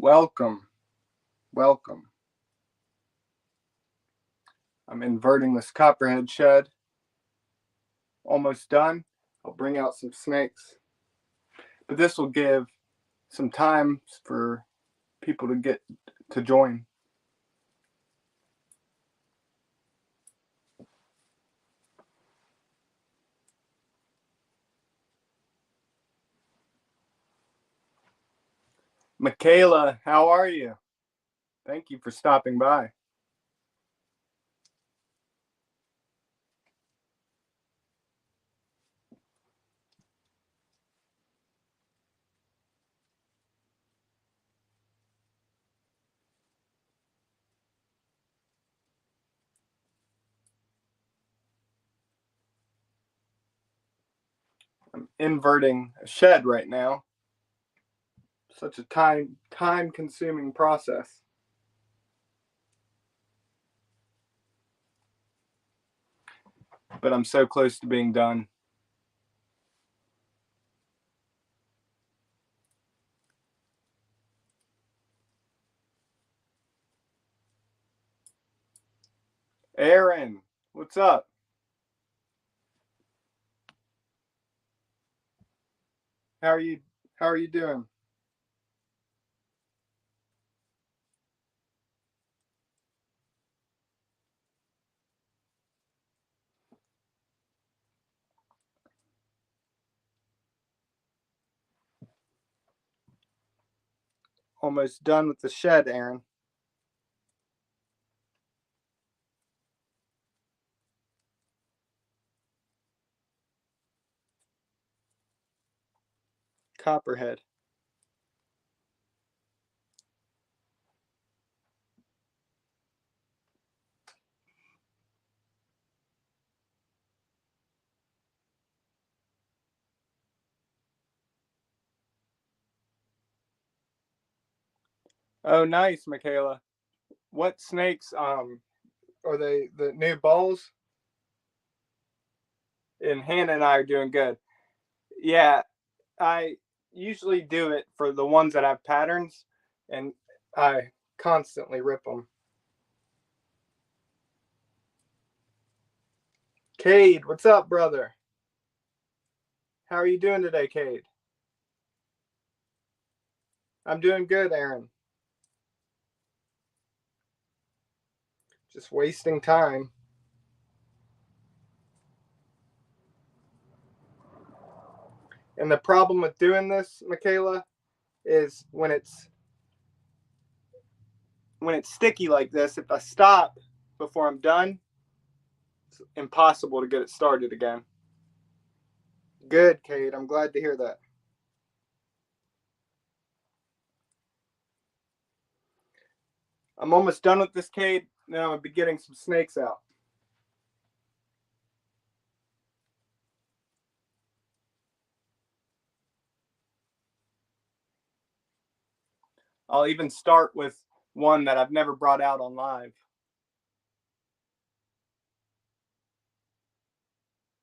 Welcome. Welcome. I'm inverting this copperhead shed. Almost done. I'll bring out some snakes. But this will give some time for people to get to join. Michaela, how are you? Thank you for stopping by. I'm inverting a shed right now. Such a time-consuming process. But I'm so close to being done. Aaron, what's up? How are you doing? Almost done with the shed, Aaron. Copperhead. Oh, nice, Michaela. What snakes are they, the new balls? And Hannah and I are doing good. Yeah, I usually do it for the ones that have patterns, and I constantly rip them. Cade, what's up, brother? How are you doing today, Cade? I'm doing good, Aaron. Just wasting time. And the problem with doing this, Michaela, is when it's sticky like this, if I stop before I'm done, it's impossible to get it started again. Good, Cade. I'm glad to hear that. I'm almost done with this, Cade. Now I'm going to be getting some snakes out. I'll even start with one that I've never brought out on live.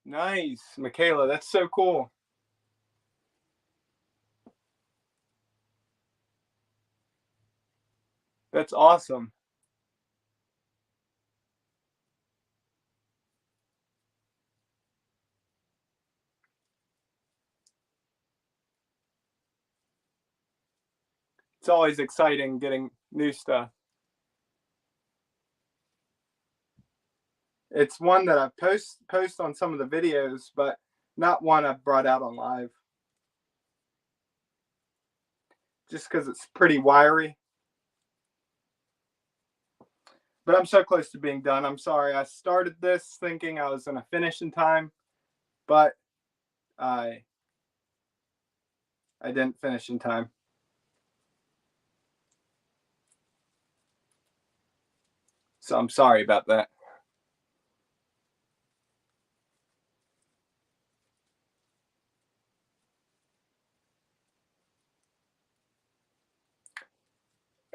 Nice, Michaela. That's so cool. That's awesome. It's always exciting getting new stuff. It's one that I post on some of the videos, but not one I've brought out on live. Just because it's pretty wiry. But I'm so close to being done. I'm sorry. I started this thinking I was going to finish in time, but I didn't finish in time. So I'm sorry about that.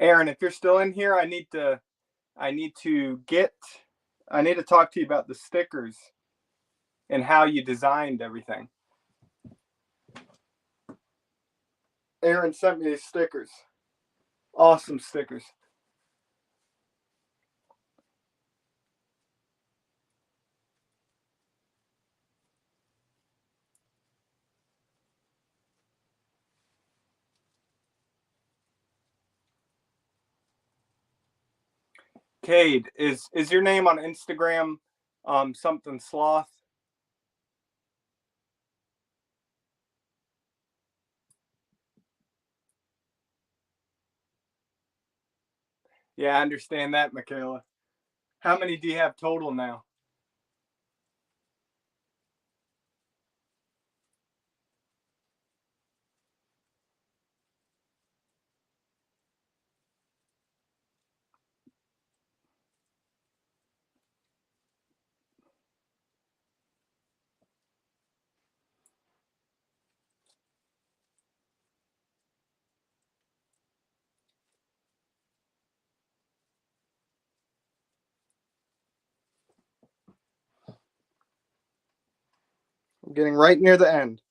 Aaron, if you're still in here, I need to talk to you about the stickers and how you designed everything. Aaron sent me these stickers. Awesome stickers. Cade, is your name on Instagram something sloth? Yeah, I understand that, Michaela. How many do you have total now? I'm getting right near the end.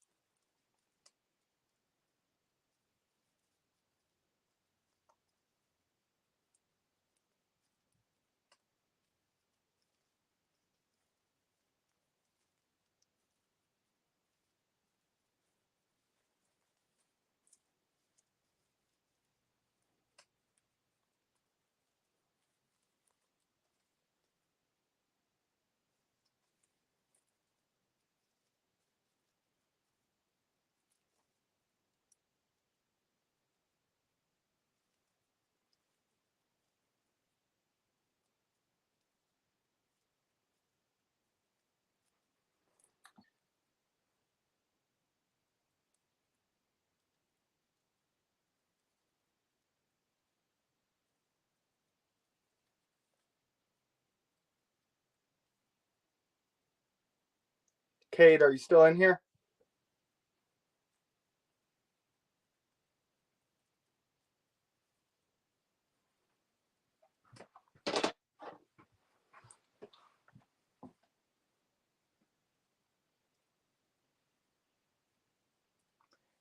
Cade, are you still in here?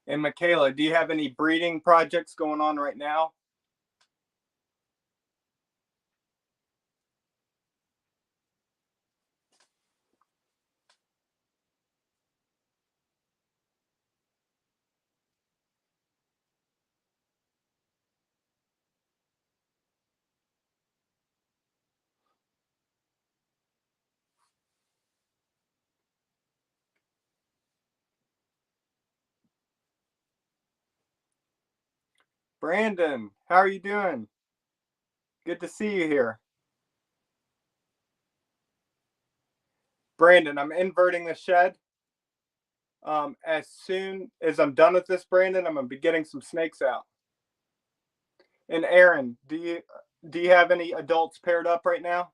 And Michaela, do you have any breeding projects going on right now? Brandon, how are you doing? Good to see you here. Brandon, I'm inverting the shed. As soon as I'm done with this, Brandon, I'm gonna be getting some snakes out. And Aaron, do you have any adults paired up right now?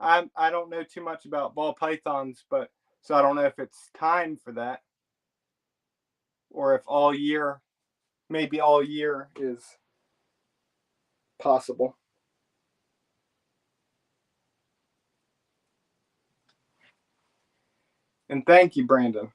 I don't know too much about ball pythons, but so I don't know if it's time for that, or if all year, maybe all year is possible. And thank you, Brandon.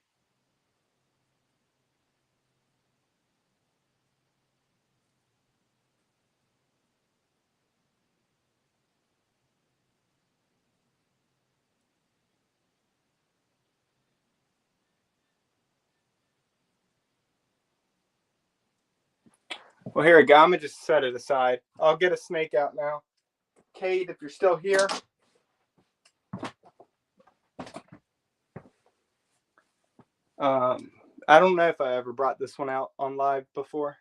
Well, here we go. I'm gonna just set it aside. I'll get a snake out now. Cade, if you're still here. I don't know if I ever brought this one out on live before.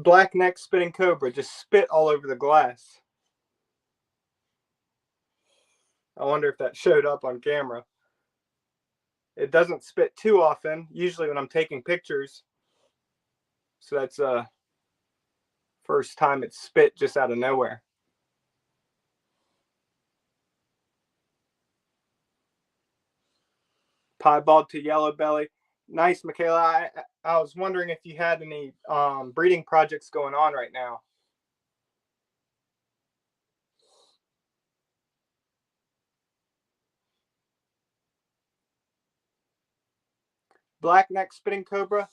black neck spitting cobra just spit all over the glass. I wonder if that showed up on camera. It doesn't spit too often, usually when I'm taking pictures. So that's first time it's spit just out of nowhere. Piebald to yellow belly. Nice, Michaela. I was wondering if you had any breeding projects going on right now. Black neck spitting cobra,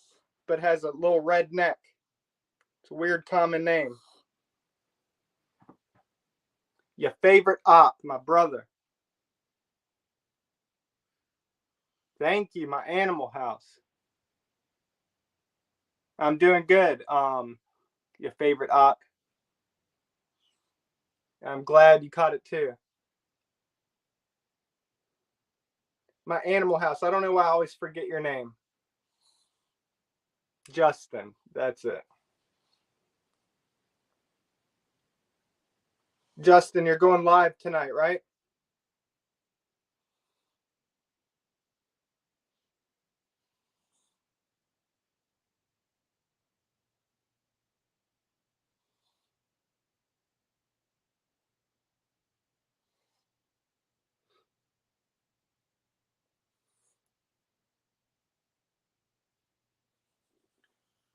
but has a little red neck. It's a weird common name. Your favorite op, my brother. Thank you, my animal house. I'm doing good. Your favorite op. I'm glad you caught it too. My animal house. I don't know why I always forget your name. Justin. That's it. Justin, you're going live tonight, right?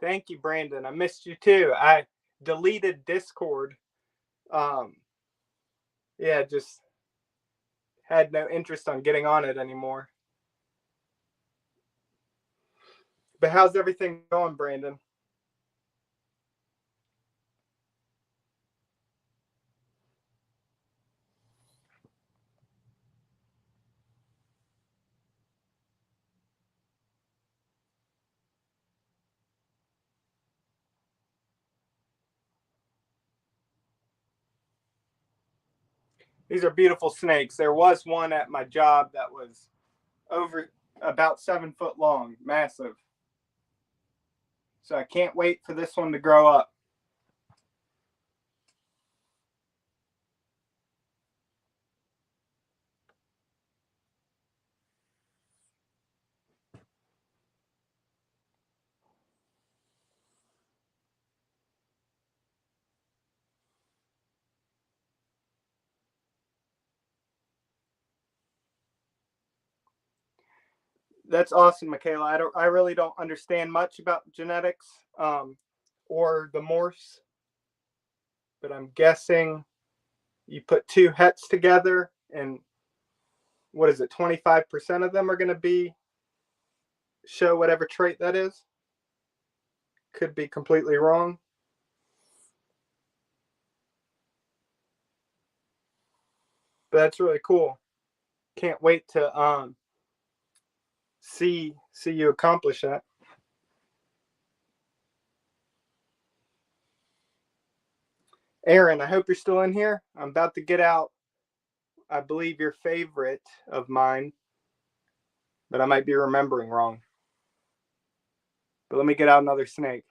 Thank you, Brandon. I missed you too. I deleted Discord. Yeah, just had no interest on getting on it anymore. But how's everything going, Brandon? These are beautiful snakes. There was one at my job that was over about 7 foot long, massive. So I can't wait for this one to grow up. That's awesome, Michaela. I really don't understand much about genetics or the morphs, but I'm guessing you put two hets together, and what is it? 25% of them are going to show whatever trait that is. Could be completely wrong. But that's really cool. Can't wait to see you accomplish that. Aaron, I hope you're still in here. I'm about to get out, I believe, your favorite of mine, but I might be remembering wrong. But let me get out another snake.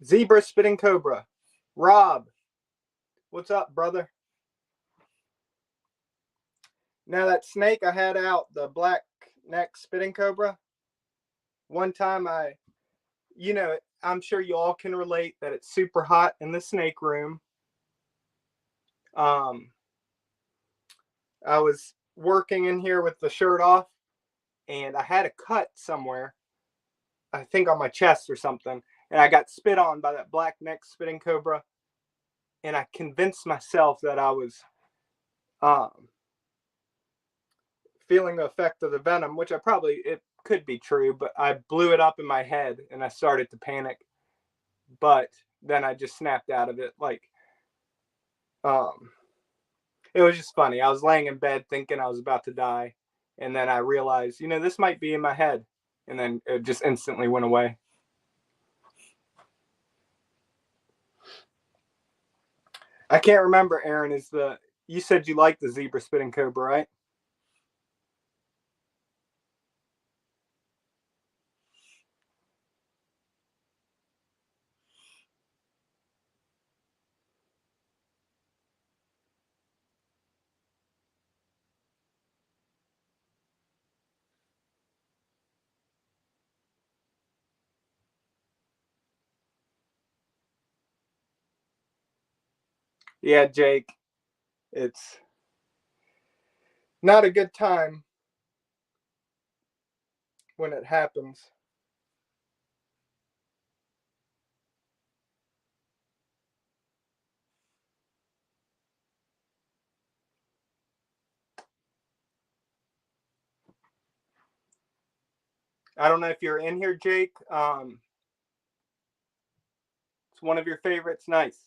Zebra spitting cobra. Rob, what's up, brother? Now that snake I had out, the black neck spitting cobra, one time I'm sure you all can relate that it's super hot in the snake room. I was working in here with the shirt off, and I had a cut somewhere, I think on my chest or something, and I got spit on by that black-necked spitting cobra, and I convinced myself that I was feeling the effect of the venom, which it could be true, but I blew it up in my head and I started to panic. But then I just snapped out of it. Like, it was just funny. I was laying in bed thinking I was about to die, and then I realized, this might be in my head, and then it just instantly went away. I can't remember, Aaron, you said you like the zebra spitting cobra, right? Yeah, Jake, it's not a good time when it happens. I don't know if you're in here, Jake. It's one of your favorites. Nice.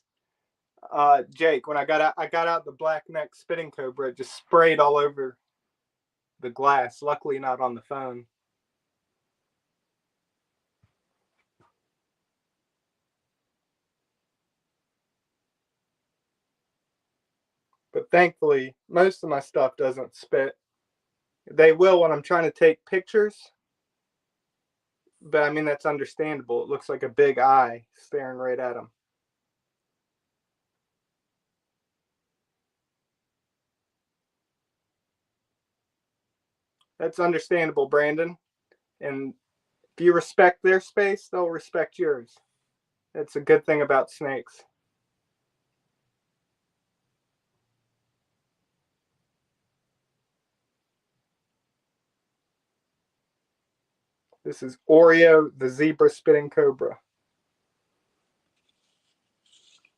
Jake, when I got out the black neck spitting cobra, it just sprayed all over the glass. Luckily, not on the phone. But thankfully, most of my stuff doesn't spit. They will when I'm trying to take pictures. But I mean, that's understandable. It looks like a big eye staring right at them. That's understandable, Brandon. And if you respect their space, they'll respect yours. That's a good thing about snakes. This is Oreo, the zebra spitting cobra.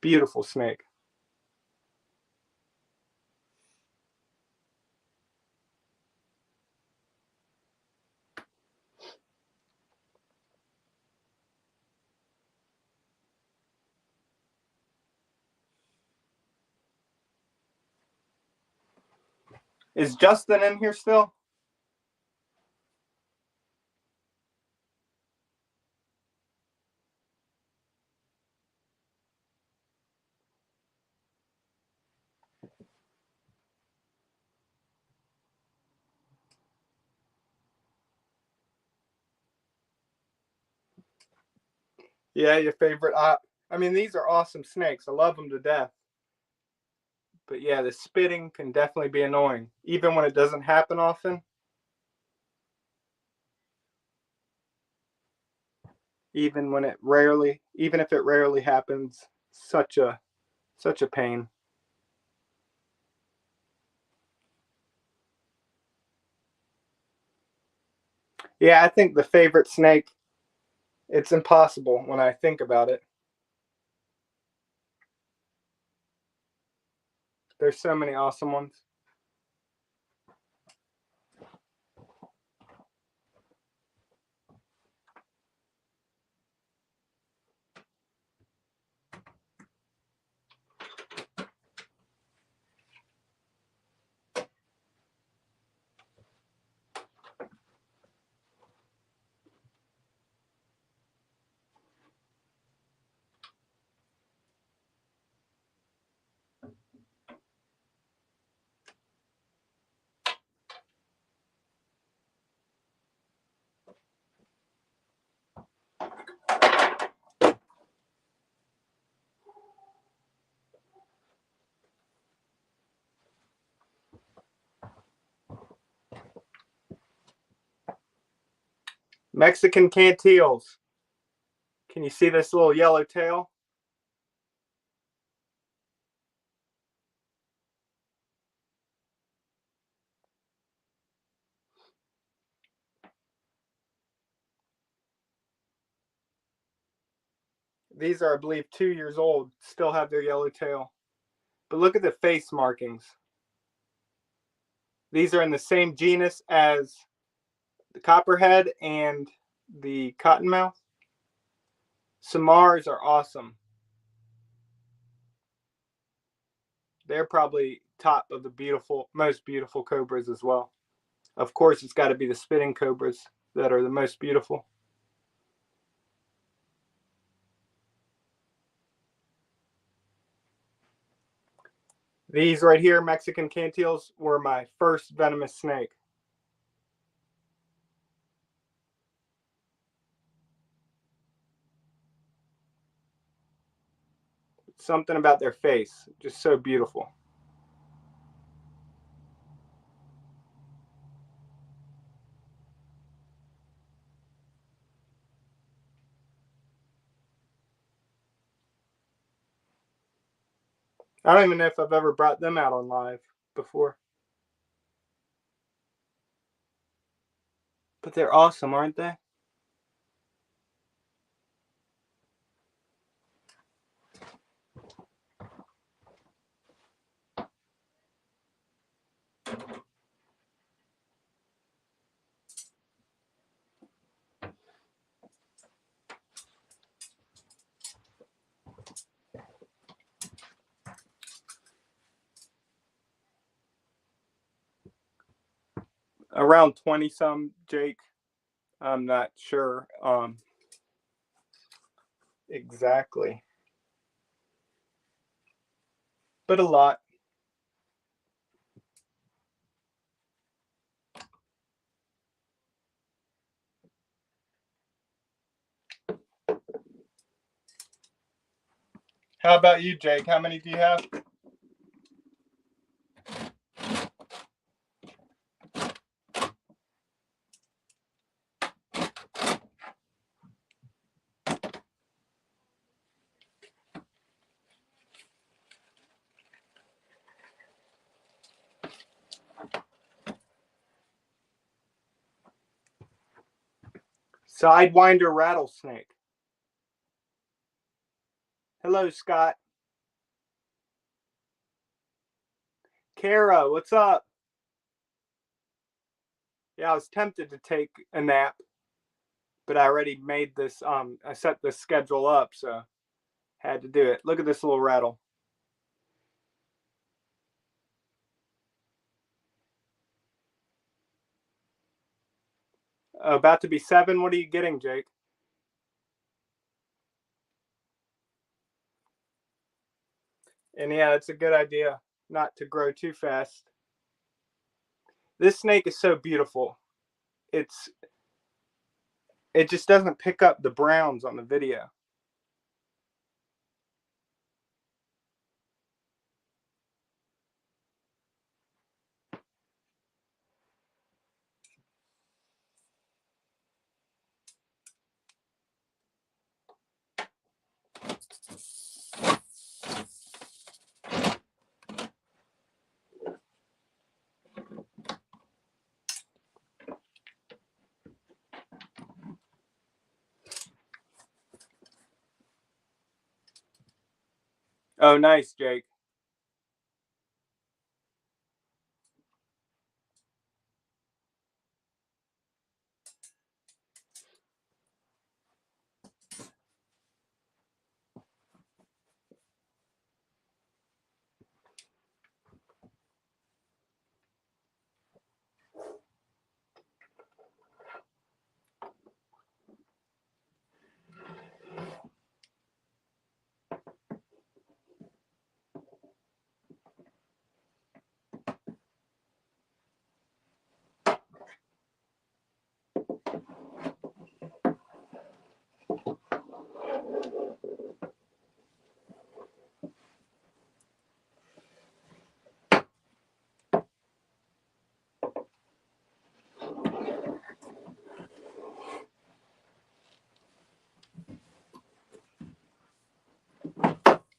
Beautiful snake. Is Justin in here still? Yeah, your favorite. I mean, these are awesome snakes. I love them to death. But yeah, the spitting can definitely be annoying, even when it doesn't happen often. Even if it rarely happens, such a pain. Yeah, I think the favorite snake, it's impossible when I think about it. There's so many awesome ones. Mexican Canteels. Can you see this little yellow tail? These are, I believe, 2 years old, still have their yellow tail. But look at the face markings. These are in the same genus as the copperhead and the cottonmouth. Samars are awesome. They're probably top of the most beautiful cobras as well. Of course, it's got to be the spitting cobras that are the most beautiful. These right here, Mexican Canteels, were my first venomous snake. Something about their face, just so beautiful. I don't even know if I've ever brought them out on live before. But they're awesome, aren't they? Around 20 some, Jake. I'm not sure exactly. But a lot. How about you, Jake? How many do you have? Sidewinder Rattlesnake. Hello, Scott. Kara, what's up? Yeah, I was tempted to take a nap, but I already made this, I set this schedule up, so had to do it. Look at this little rattle. About to be 7. What are you getting, Jake? And yeah, it's a good idea not to grow too fast. This snake is so beautiful. It just doesn't pick up the browns on the video. Oh, nice, Jake.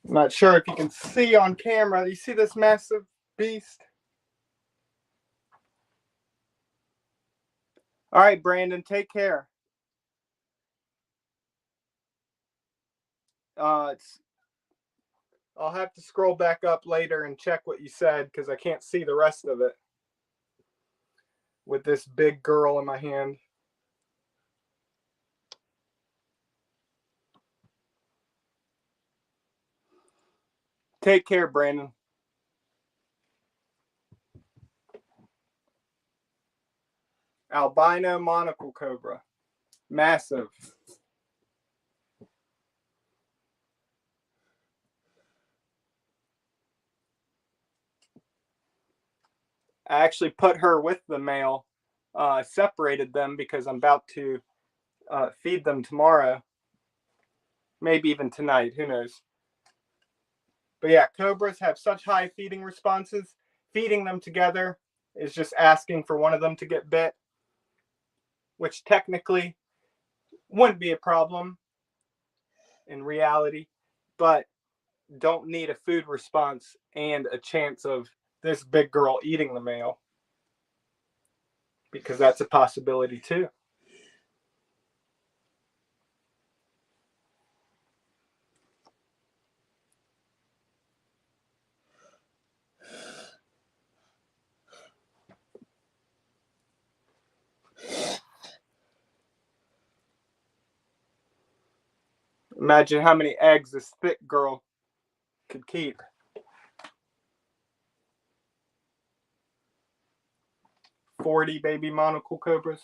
I'm not sure if you can see on camera. You see this massive beast? All right, Brandon, take care. I'll have to scroll back up later and check what you said because I can't see the rest of it with this big girl in my hand. Take care, Brandon. Albino monocle cobra. Massive. I actually put her with the male, separated them because I'm about to feed them tomorrow. Maybe even tonight, who knows. But yeah, cobras have such high feeding responses. Feeding them together is just asking for one of them to get bit, which technically wouldn't be a problem in reality, but don't need a food response and a chance of this big girl eating the male, because that's a possibility too. Imagine how many eggs this thick girl could keep. "40 baby monocle cobras.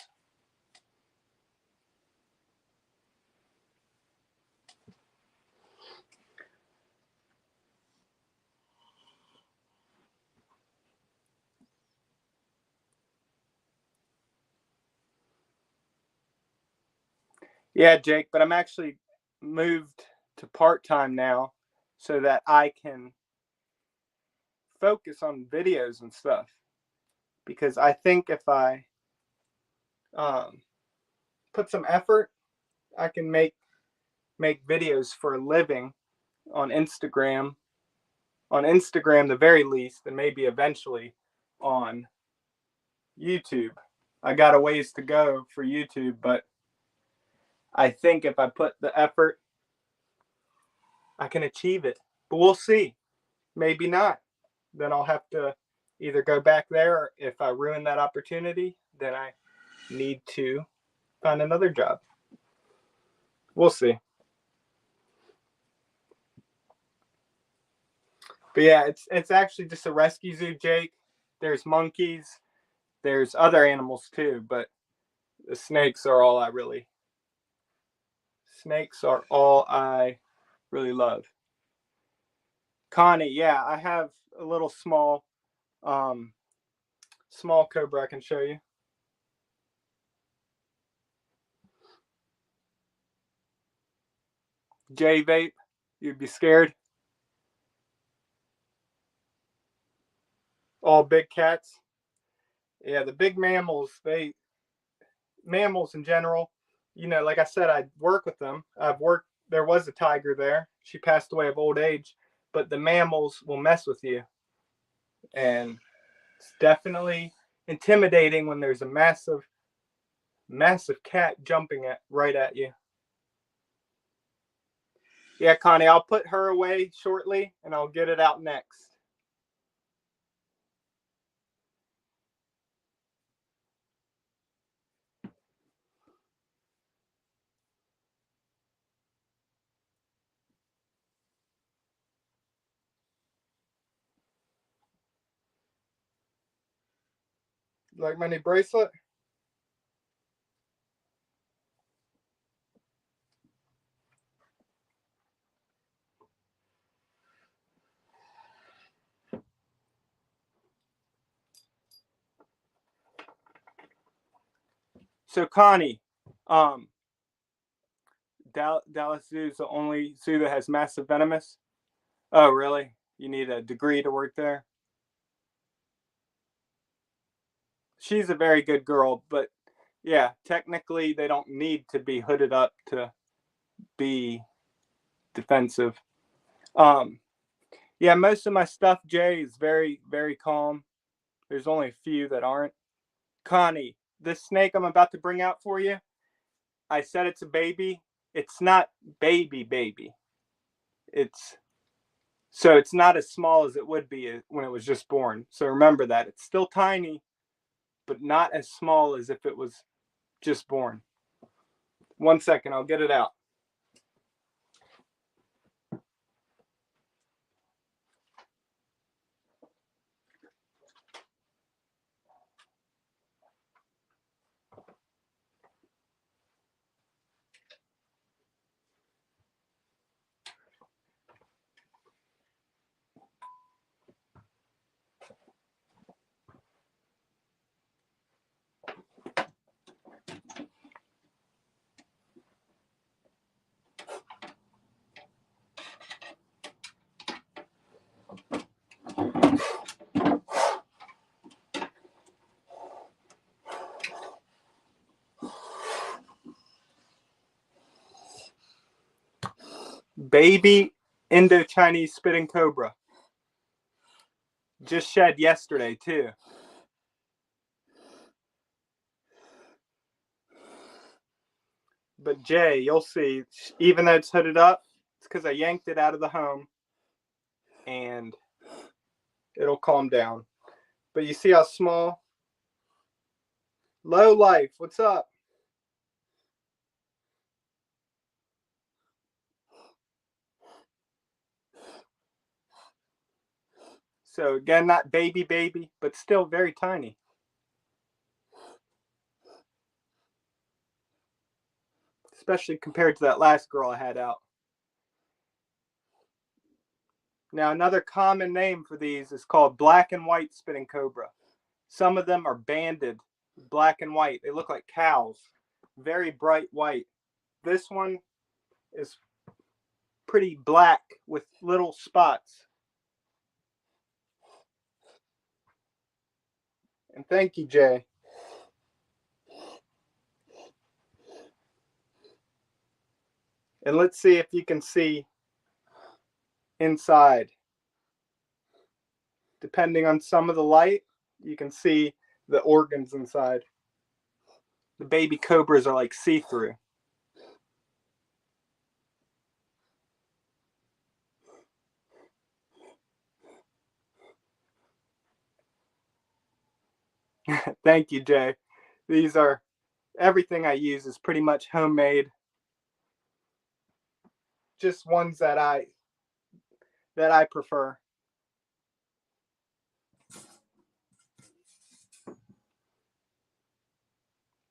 Yeah, Jake, but I'm actually moved to part-time now so that I can focus on videos and stuff. Because I think if I put some effort, I can make videos for a living on Instagram. On Instagram, the very least, and maybe eventually on YouTube. I got a ways to go for YouTube, but I think if I put the effort, I can achieve it. But we'll see. Maybe not. Then I'll have to either go back there, or if I ruin that opportunity, then I need to find another job. We'll see. But yeah, it's actually just a rescue zoo, Jake. There's monkeys. There's other animals too, but the snakes are all I really love. Connie, yeah, I have a little small cobra I can show you. J vape, you'd be scared. All big cats. Yeah, the big mammals, mammals in general, like I said, I work with them. There was a tiger there. She passed away of old age, but the mammals will mess with you. And it's definitely intimidating when there's a massive cat jumping right at you. Yeah, Connie, I'll put her away shortly and I'll get it out next. Like my new bracelet? So Connie, Dallas Zoo is the only zoo that has massive venomous. Oh, really? You need a degree to work there? She's a very good girl, but yeah, technically they don't need to be hooded up to be defensive. Yeah, most of my stuff, Jay, is very, very calm. There's only a few that aren't. Connie, this snake I'm about to bring out for you, I said it's a baby. It's not baby. So it's not as small as it would be when it was just born. So remember that. It's still tiny, but not as small as if it was just born. 1 second, I'll get it out. Baby Indo-Chinese spitting cobra. Just shed yesterday too. But Jay, you'll see, even though it's hooded up, it's because I yanked it out of the home and it'll calm down. But you see how small? Low life, what's up? So again, not baby, but still very tiny. Especially compared to that last girl I had out. Now, another common name for these is called black and white spitting cobra. Some of them are banded black and white. They look like cows, very bright white. This one is pretty black with little spots. And thank you, Jay. And let's see if you can see inside. Depending on some of the light, you can see the organs inside. The baby cobras are like see-through. Thank you, Jay. These are, everything I use is pretty much homemade. Just ones that I prefer.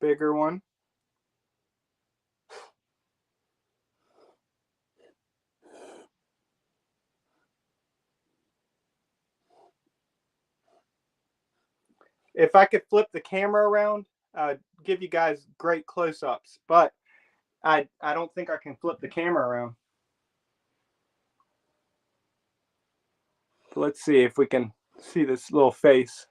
Bigger one. If I could flip the camera around, I'd give you guys great close-ups, but I don't think I can flip the camera around. Let's see if we can see this little face.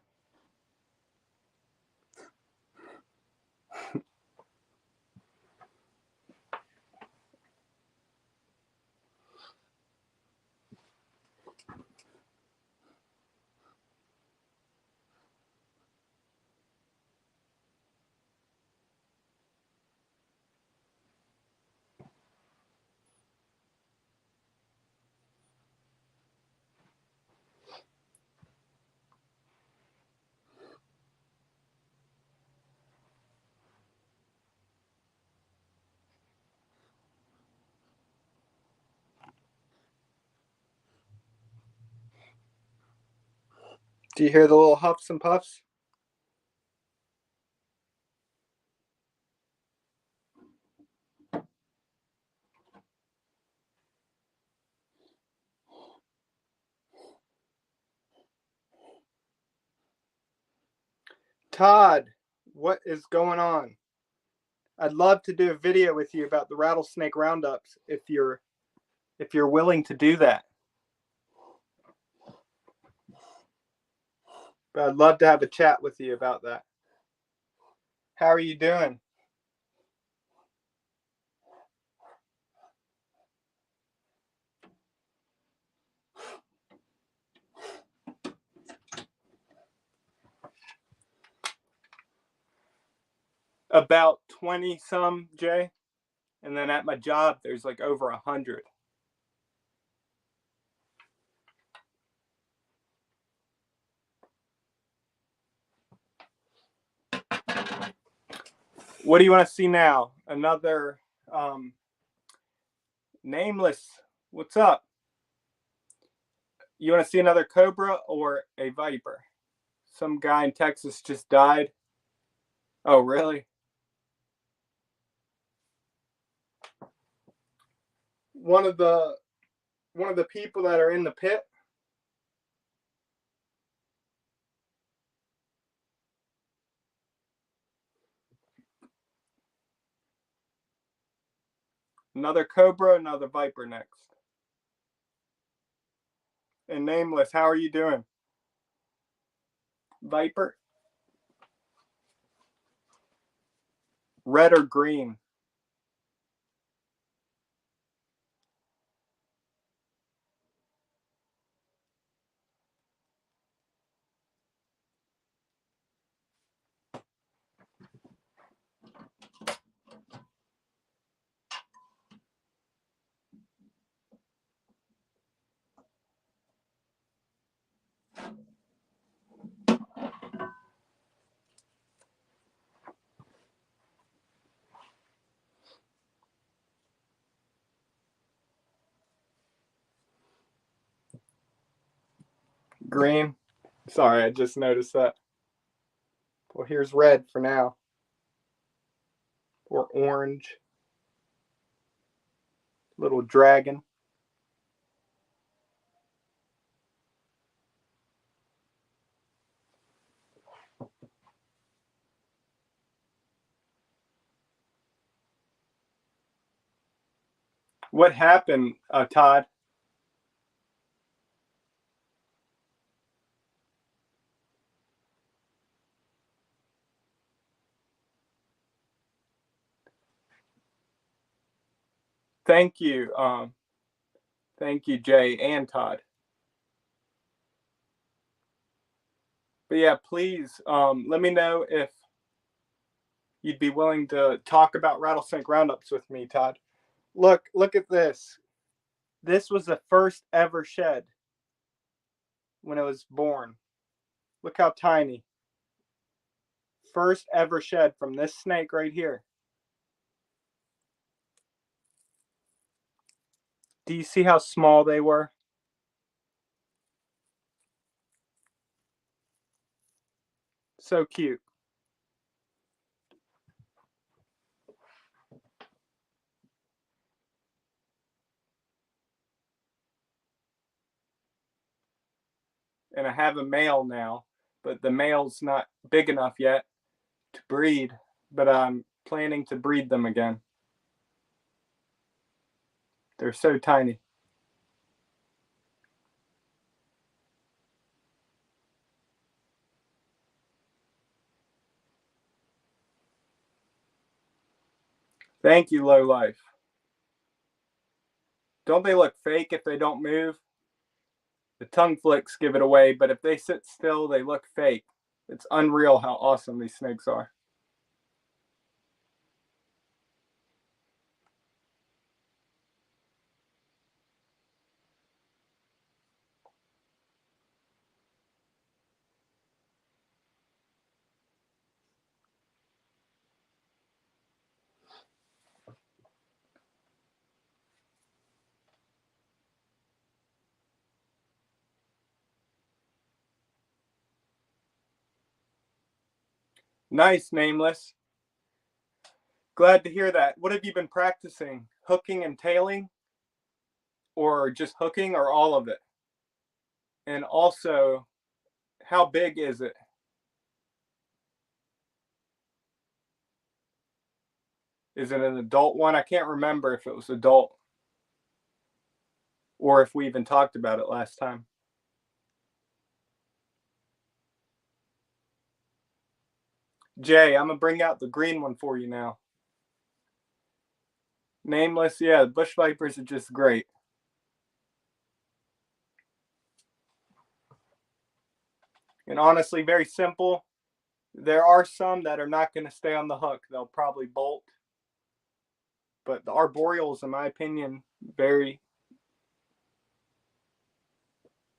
Do you hear the little huffs and puffs? Todd, what is going on? I'd love to do a video with you about the rattlesnake roundups if you're willing to do that. But I'd love to have a chat with you about that. How are you doing? About 20 some, Jay. And then at my job, there's like over 100. What do you want to see now? Another nameless. What's up? You want to see another cobra or a viper? Some guy in Texas just died. Oh, really? One of the people that are in the pit. Another cobra, another viper next. And nameless, how are you doing? Viper? Red or green? Green? Sorry, I just noticed that. Well, here's red for now. Or orange. Little dragon. What happened, Todd? Thank you. Thank you, Jay and Todd. But yeah, please let me know if you'd be willing to talk about rattlesnake roundups with me, Todd. Look at this. This was the first ever shed when it was born. Look how tiny. First ever shed from this snake right here. Do you see how small they were? So cute. And I have a male now, but the male's not big enough yet to breed, but I'm planning to breed them again. They're so tiny. Thank you, Low Life. Don't they look fake if they don't move? The tongue flicks give it away, but if they sit still, they look fake. It's unreal how awesome these snakes are. Nice, Nameless. Glad to hear that. What have you been practicing? Hooking and tailing? Or just hooking, or all of it? And also, how big is it? Is it an adult one? I can't remember if it was adult or if we even talked about it last time. Jay, I'm going to bring out the green one for you now. Nameless, yeah, bush vipers are just great. And honestly, very simple. There are some that are not going to stay on the hook. They'll probably bolt. But the arboreals, in my opinion, very,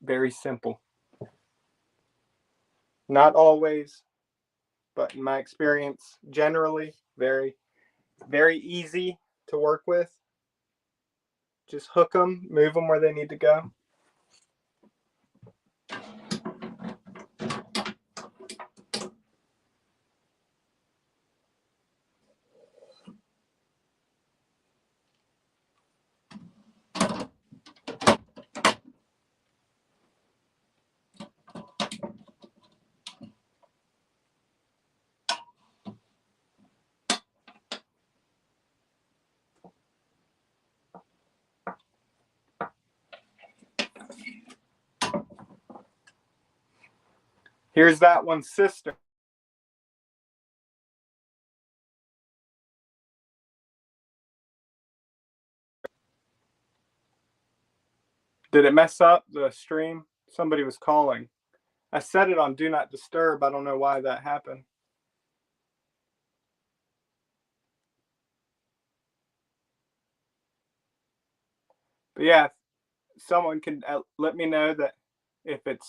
very simple. Not always, but in my experience, generally, Very, very easy to work with. Just hook them, move them where they need to go. Here's that one's sister. Did it mess up the stream? Somebody was calling. I set it on Do Not Disturb. I don't know why that happened. But yeah, someone can let me know that if it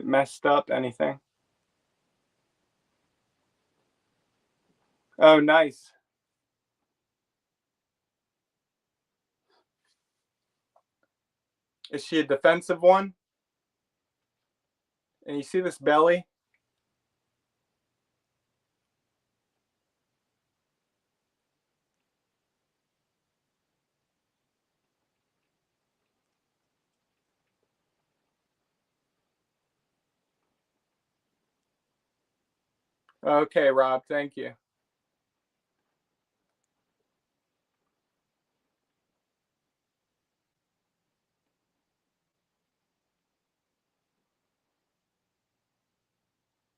messed up anything. Oh, nice. Is she a defensive one? And you see this belly? Okay, Rob, thank you.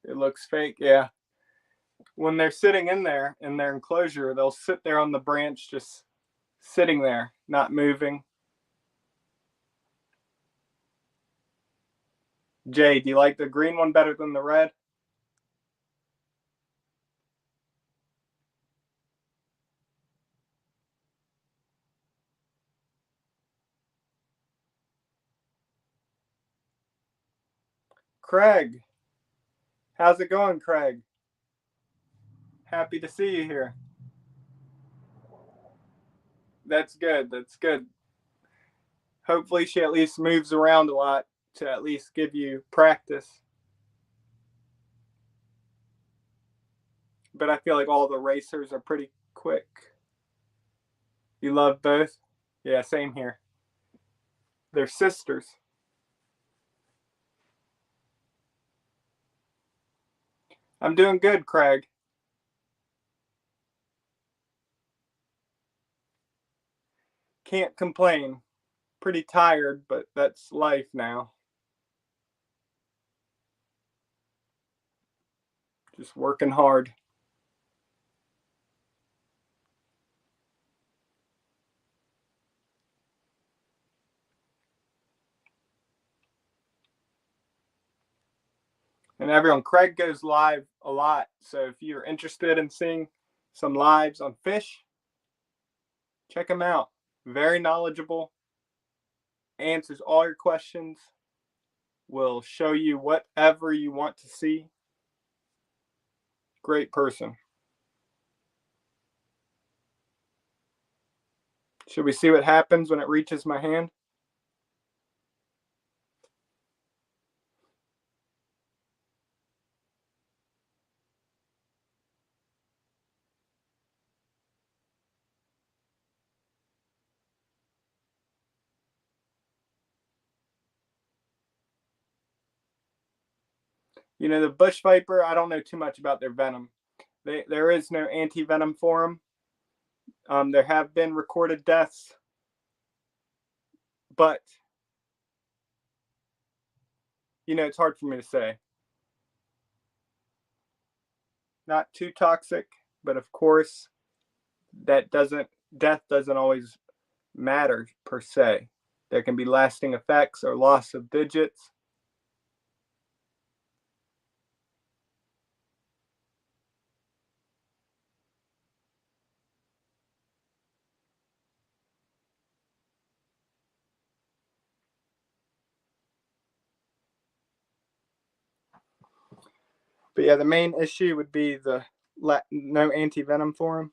It looks fake, yeah. When they're sitting in there in their enclosure, they'll sit there on the branch just sitting there, not moving. Jay, do you like the green one better than the red? Craig, how's it going, Craig? Happy to see you here. That's good. That's good. Hopefully she at least moves around a lot to at least give you practice. But I feel like all the racers are pretty quick. You love both? Yeah, same here. They're sisters. I'm doing good, Craig. Can't complain. Pretty tired, but that's life now. Just working hard. And everyone, Craig goes live a lot. So if you're interested in seeing some lives on fish, check him out. Very knowledgeable. Answers all your questions. Will show you whatever you want to see. Great person. Should we see what happens when it reaches my hand? You know, the bush viper, I don't know too much about their venom. There is no anti-venom for them. There have been recorded deaths, but, you know, it's hard for me to say. Not too toxic, but of course, death doesn't always matter per se. There can be lasting effects or loss of digits. But yeah, the main issue would be the no anti-venom for him?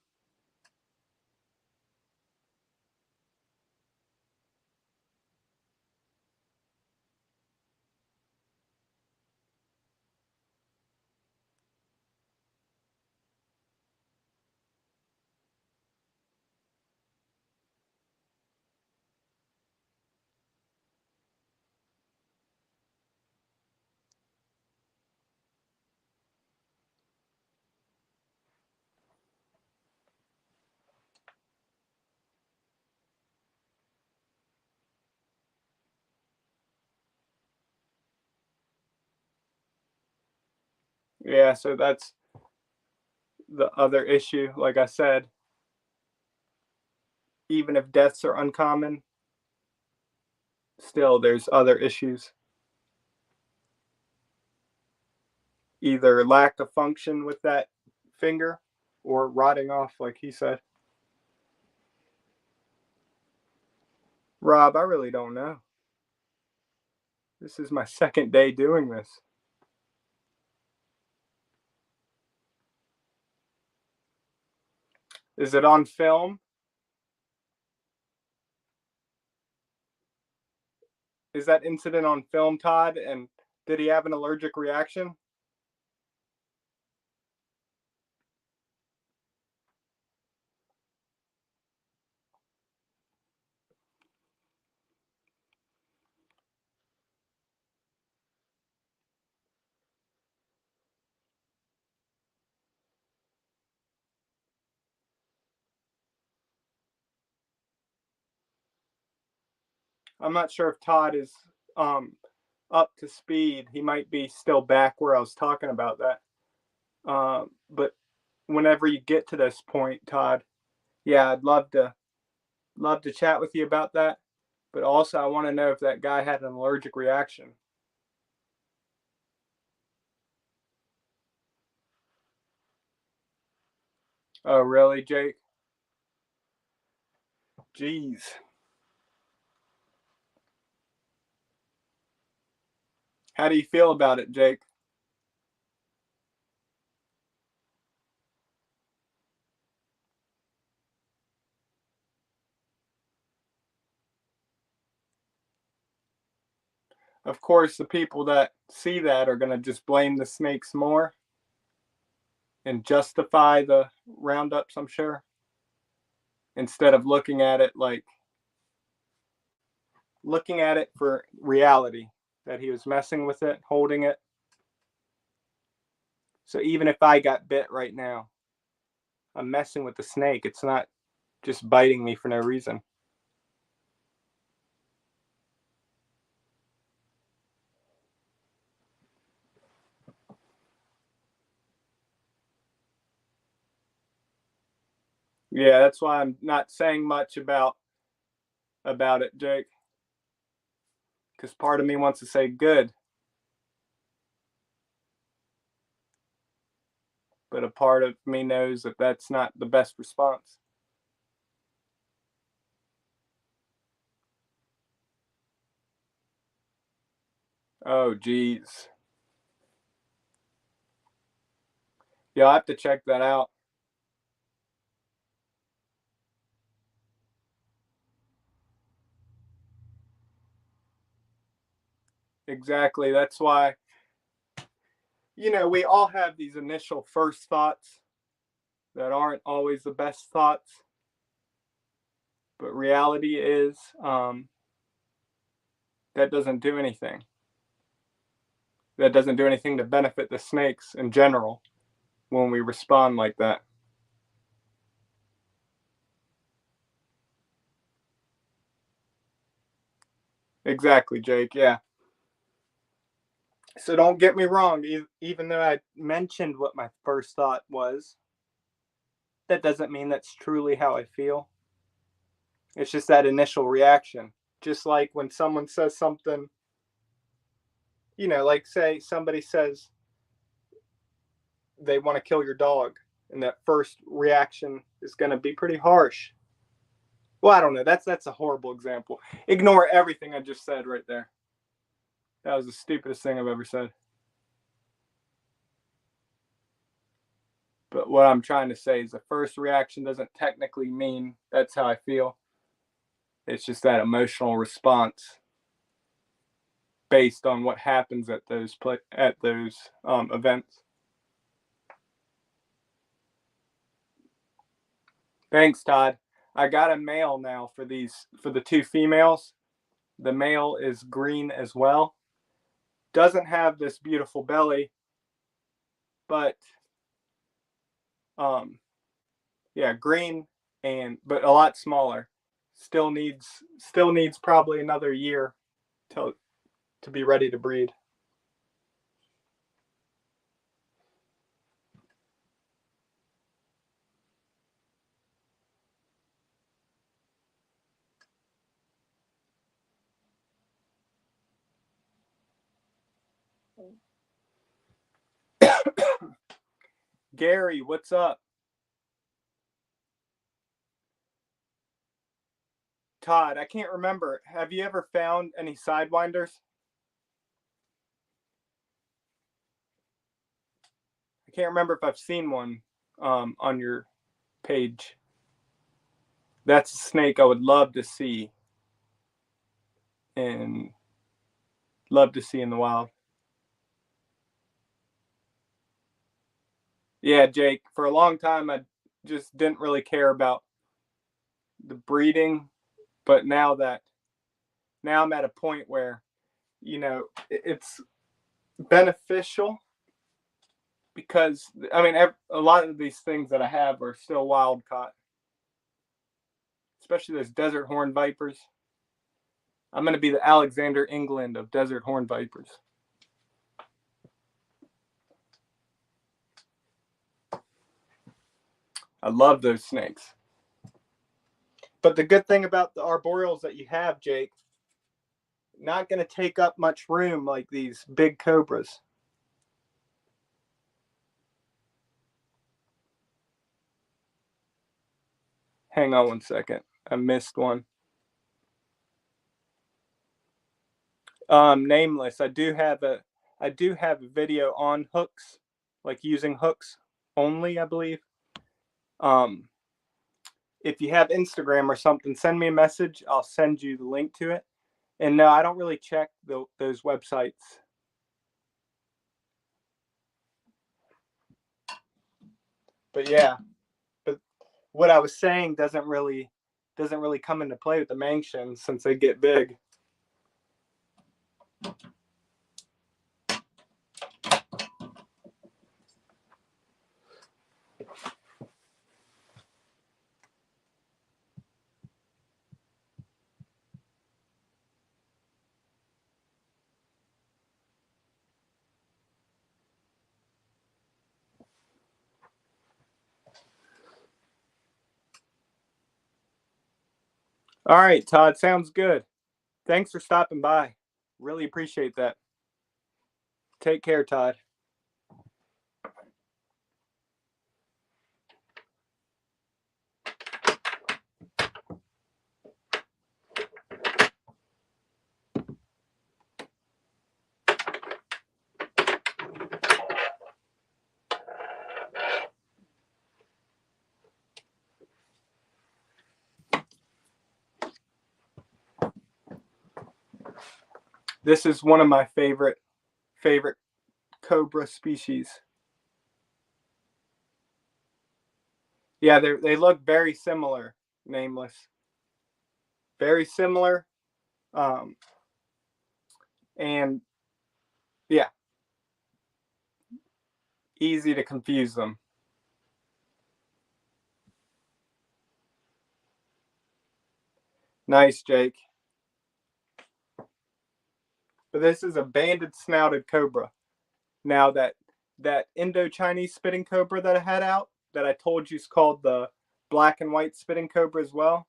Yeah, so that's the other issue. Like I said, even if deaths are uncommon, still there's other issues. Either lack of function with that finger or rotting off, like he said. Rob, I really don't know. This is my second day doing this. Is it on film? Is that incident on film, Todd? And did he have an allergic reaction? I'm not sure if Todd is up to speed. He might be still back where I was talking about that. But whenever you get to this point, Todd, yeah, I'd love to chat with you about that. But also, I want to know if that guy had an allergic reaction. Oh, really, Jake? Jeez. How do you feel about it, Jake? Of course, the people that see that are going to just blame the snakes more and justify the roundups, I'm sure, instead of looking at it for reality, that he was messing with it, holding it. So even if I got bit right now, I'm messing with the snake. It's not just biting me for no reason. Yeah, that's why I'm not saying much about it, Jake. Because part of me wants to say good, but a part of me knows that that's not the best response. Oh, geez. Yeah, I'll have to check that out. Exactly. That's why, we all have these initial first thoughts that aren't always the best thoughts. But reality is that doesn't do anything. That doesn't do anything to benefit the snakes in general when we respond like that. Exactly, Jake. Yeah. So don't get me wrong. Even though I mentioned what my first thought was, that doesn't mean that's truly how I feel. It's just that initial reaction. Just like when someone says something, like say somebody says they want to kill your dog, and that first reaction is going to be pretty harsh. Well, I don't know. That's a horrible example. Ignore everything I just said right there. That was the stupidest thing I've ever said. But what I'm trying to say is the first reaction doesn't technically mean that's how I feel. It's just that emotional response based on what happens at those events. Thanks, Todd. I got a male now for the two females. The male is green as well. Doesn't have this beautiful belly, but yeah, green but a lot smaller. Still needs probably another year to be ready to breed. Gary, what's up? Todd, I can't remember. Have you ever found any sidewinders? I can't remember if I've seen one on your page. That's a snake I would love to see in the wild. Yeah, Jake, for a long time I just didn't really care about the breeding, but now I'm at a point where, it's beneficial because, I mean, a lot of these things that I have are still wild caught, especially those desert horn vipers. I'm going to be the Alexander England of desert horn vipers. I love those snakes. But the good thing about the arboreals that you have, Jake, not going to take up much room like these big cobras. Hang on one second. I missed one. Nameless. I do have a video on hooks, like using hooks only, I believe. If you have Instagram or something, send me a message. I'll send you the link to it. And no, I don't really check those websites. But yeah, but what I was saying doesn't really come into play with the Mangshins since they get big. All right, Todd, sounds good. Thanks for stopping by. Really appreciate that. Take care, Todd. This is one of my favorite cobra species. Yeah, they look very similar, Nameless. Very similar. And yeah, easy to confuse them. Nice, Jake. But this is a banded snouted cobra. Now that Indo-Chinese spitting cobra that I had out, that I told you is called the black and white spitting cobra as well,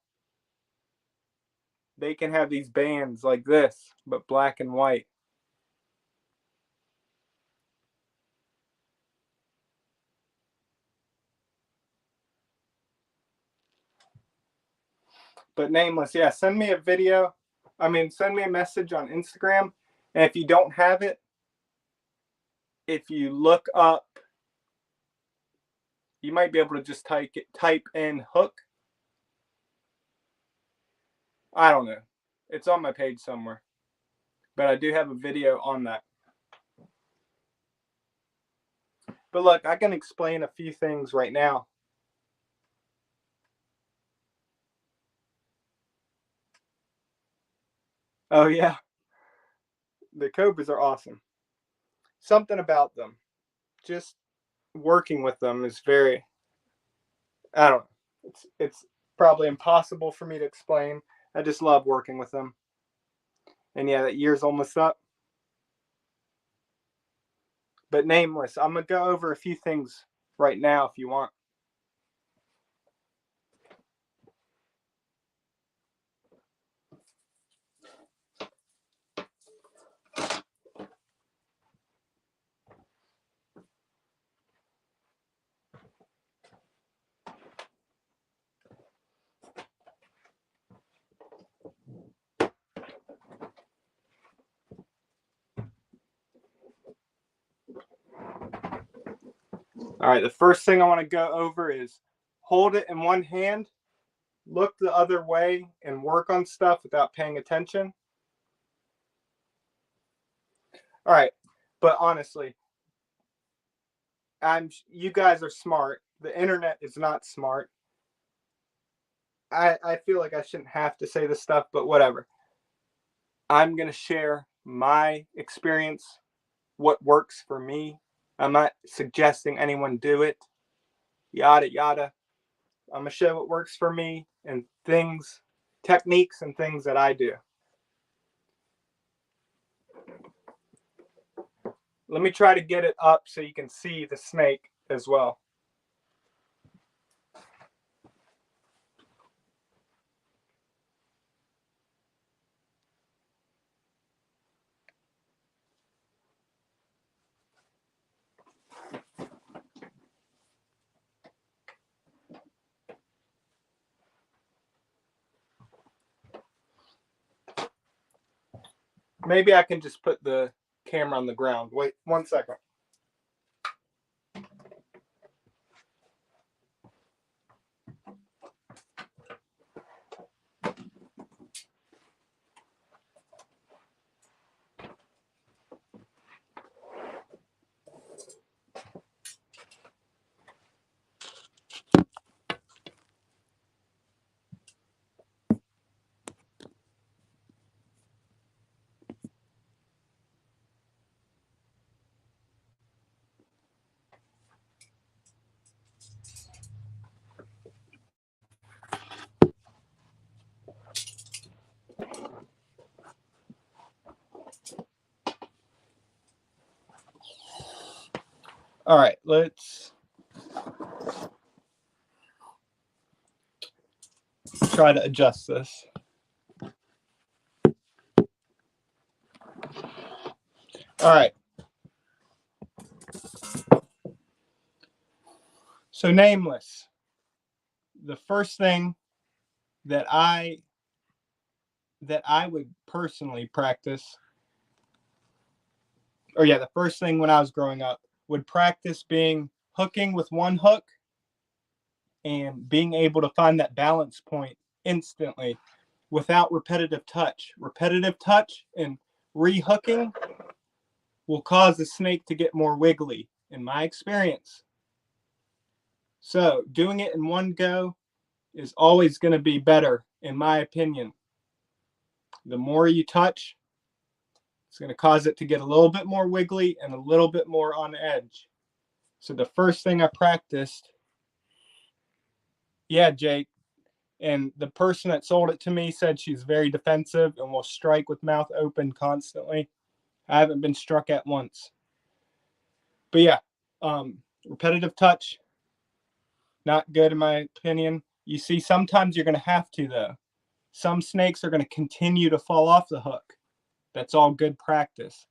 they can have these bands like this, but black and white. But Nameless, yeah, send me a video. Send me a message on Instagram. And if you don't have it, if you look up You might be able to just type in hook. I don't know. It's on my page somewhere. But I do have a video on that. But look, I can explain a few things right now. Oh yeah, the Cobras are awesome. Something about them, just working with them is very, I don't know. It's probably impossible for me to explain. I just love working with them. And yeah, that year's almost up. But nameless, I'm going to go over a few things right now if you want. All right, the first thing I want to go over is hold it in one hand, look the other way, and work on stuff without paying attention. All right, but honestly, you guys are smart. The internet is not smart. I feel like I shouldn't have to say this stuff, but whatever. I'm going to share my experience, what works for me. I'm not suggesting anyone do it, yada, yada. I'm going to show what works for me and things, techniques and things that I do. Let me try to get it up so you can see the snake as well. Maybe I can just put the camera on the ground. Wait 1 second. All right, let's try to adjust this. All right. So nameless. The first thing that I would personally practice, or yeah, the first thing when I was growing up would practice being hooking with one hook and being able to find that balance point instantly without repetitive touch. Repetitive touch and re-hooking will cause the snake to get more wiggly, in my experience. So doing it in one go is always going to be better, in my opinion. The more you touch, it's going to cause it to get a little bit more wiggly and a little bit more on edge. So the first thing I practiced, yeah, Jake, and the person that sold it to me said she's very defensive and will strike with mouth open constantly. I haven't been struck at once. But yeah, repetitive touch, not good in my opinion. You see, sometimes you're going to have to, though. Some snakes are going to continue to fall off the hook. That's all good practice.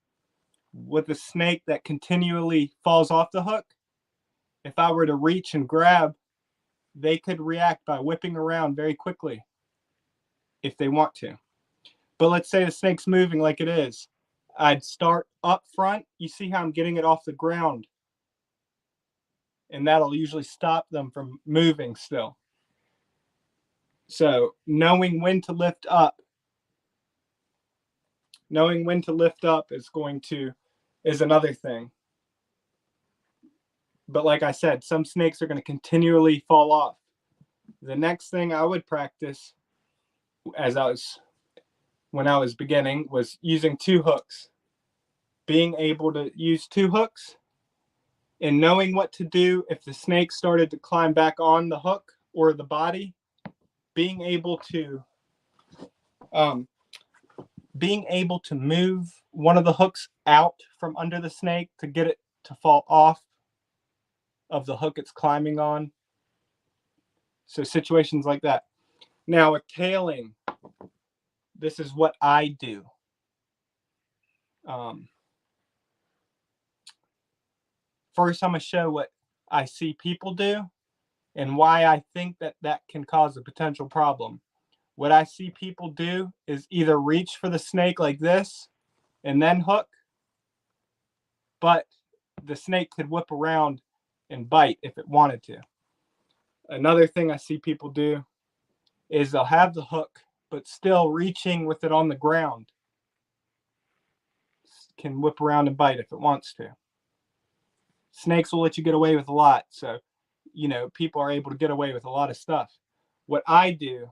With a snake that continually falls off the hook, if I were to reach and grab, they could react by whipping around very quickly if they want to. But let's say the snake's moving like it is. I'd start up front. You see how I'm getting it off the ground. and that'll usually stop them from moving still. So knowing when to lift up is another thing. But like I said, some snakes are going to continually fall off. The next thing I would practice when I was beginning was using 2 hooks. Being able to use 2 hooks and knowing what to do if the snake started to climb back on the hook or the body, being able to move one of the hooks out from under the snake to get it to fall off of the hook it's climbing on. So situations like that. Now with tailing, this is what I do. First, I'm going to show what I see people do and why I think that can cause a potential problem. What I see people do is either reach for the snake like this and then hook, but the snake could whip around and bite if it wanted to. Another thing I see people do is they'll have the hook, but still reaching with it on the ground. Can whip around and bite if it wants to. Snakes will let you get away with a lot. So, people are able to get away with a lot of stuff. What I do,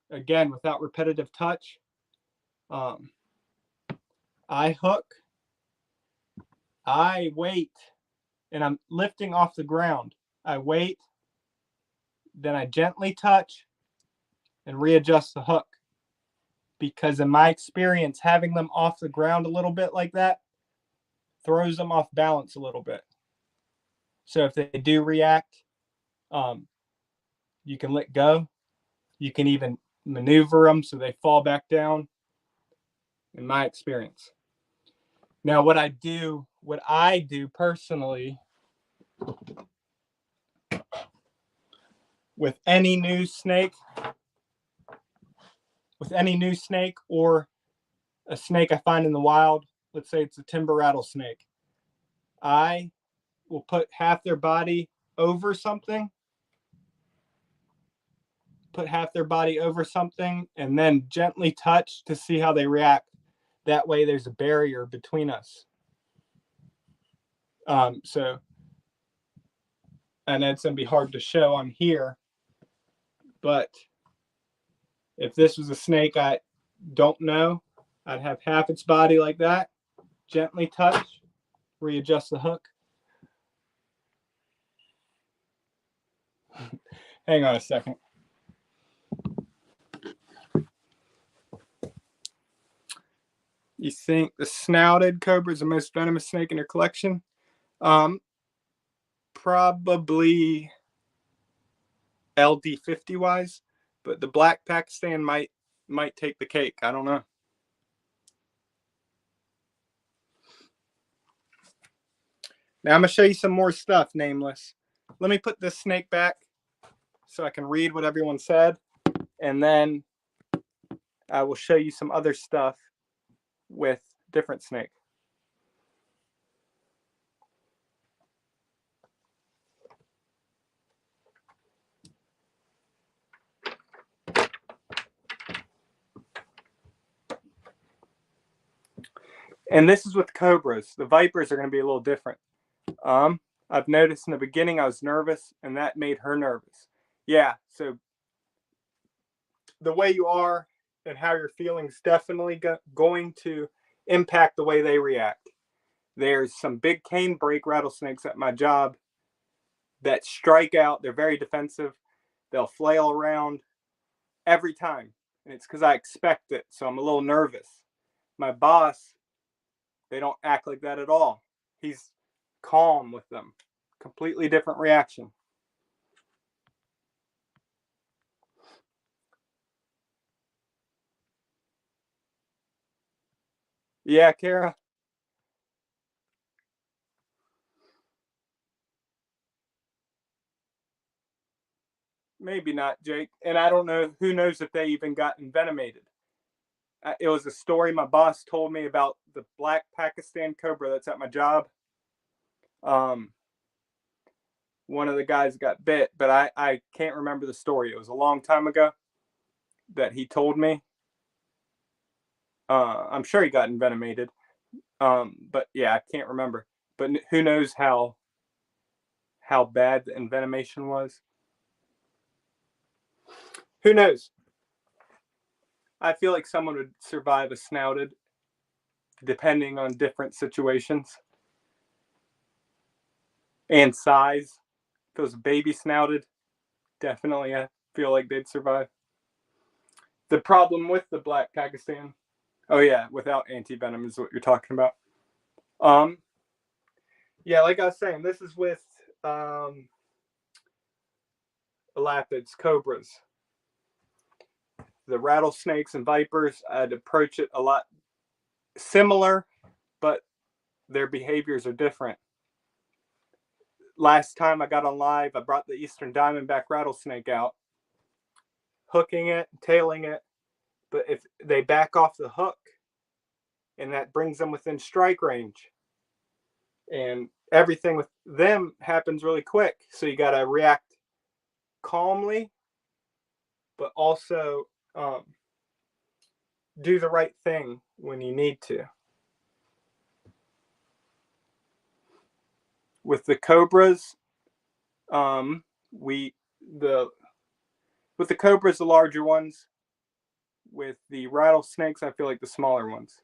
again, without repetitive touch, I hook, I wait, and I'm lifting off the ground. I wait, then I gently touch and readjust the hook. Because in my experience, having them off the ground a little bit like that throws them off balance a little bit. So if they do react, you can let go. You can even maneuver them so they fall back down, in my experience. Now, what I do personally with any new snake or a snake I find in the wild, let's say it's a timber rattlesnake, I will put half their body over something, and then gently touch to see how they react. That way there's a barrier between us. And it's going to be hard to show on here, but if this was a snake I don't know, I'd have half its body like that, gently touch, readjust the hook. Hang on a second. You think the snouted cobra is the most venomous snake in your collection? Probably LD50 wise, but the black Pakistan might take the cake. I don't know. Now I'm going to show you some more stuff, nameless. Let me put this snake back so I can read what everyone said, and then I will show you some other stuff with different snake. And this is with cobras. The vipers are going to be a little different. I've noticed in the beginning I was nervous, and that made her nervous. Yeah, so the way you are and how you're feeling is definitely going to impact the way they react. There's some big cane brake rattlesnakes at my job that strike out. They're very defensive. They'll flail around every time. And it's because I expect it, so I'm a little nervous. My boss, they don't act like that at all. He's calm with them. Completely different reaction. Yeah, Kara? Maybe not, Jake. And I don't know, who knows if they even got envenomated. It was a story my boss told me about the black Pakistan cobra that's at my job. one of the guys got bit, but I can't remember the story. It was a long time ago that he told me. I'm sure he got envenomated. But yeah, I can't remember. But who knows how bad the envenomation was? Who knows? I feel like someone would survive a snouted, depending on different situations and size. If it was a baby snouted, definitely I feel like they'd survive. The problem with the black Pakistan, oh yeah, without anti-venom is what you're talking about. Yeah, like I was saying, this is with elapids, cobras. The rattlesnakes and vipers, I'd approach it a lot similar, but their behaviors are different. Last time I got on live, I brought the Eastern Diamondback rattlesnake out, hooking it, tailing it, but if they back off the hook, and that brings them within strike range, and everything with them happens really quick, so you got to react calmly, but also do the right thing when you need to. With the cobras, with the cobras, the larger ones. With the rattlesnakes, I feel like the smaller ones.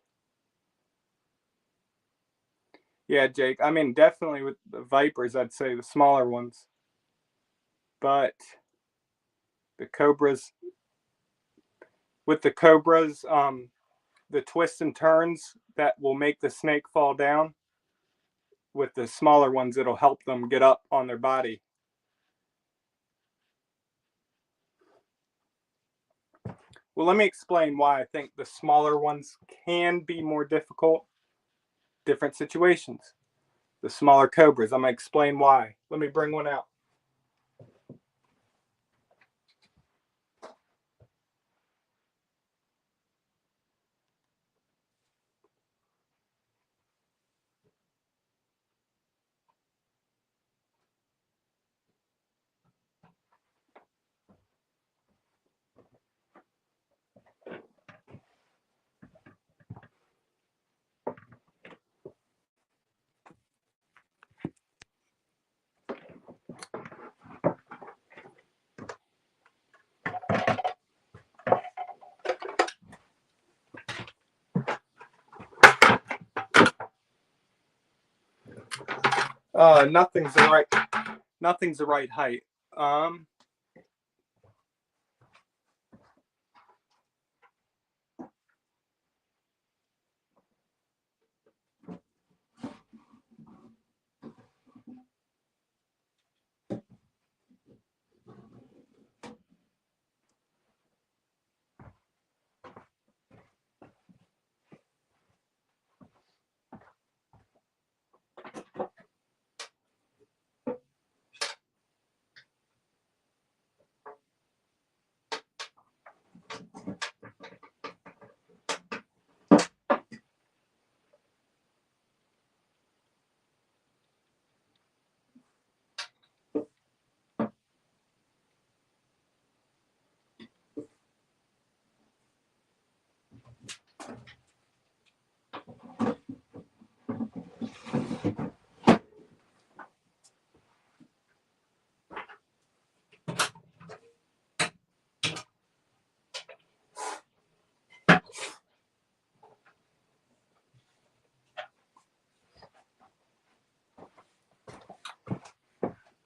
Yeah, Jake. I mean, definitely with the vipers, I'd say the smaller ones. But the cobras, with the cobras, the twists and turns that will make the snake fall down. With the smaller ones, it'll help them get up on their body. Well, let me explain why I think the smaller ones can be more difficult. Different situations. The smaller cobras, I'm going to explain why. Let me bring one out. Nothing's the right height.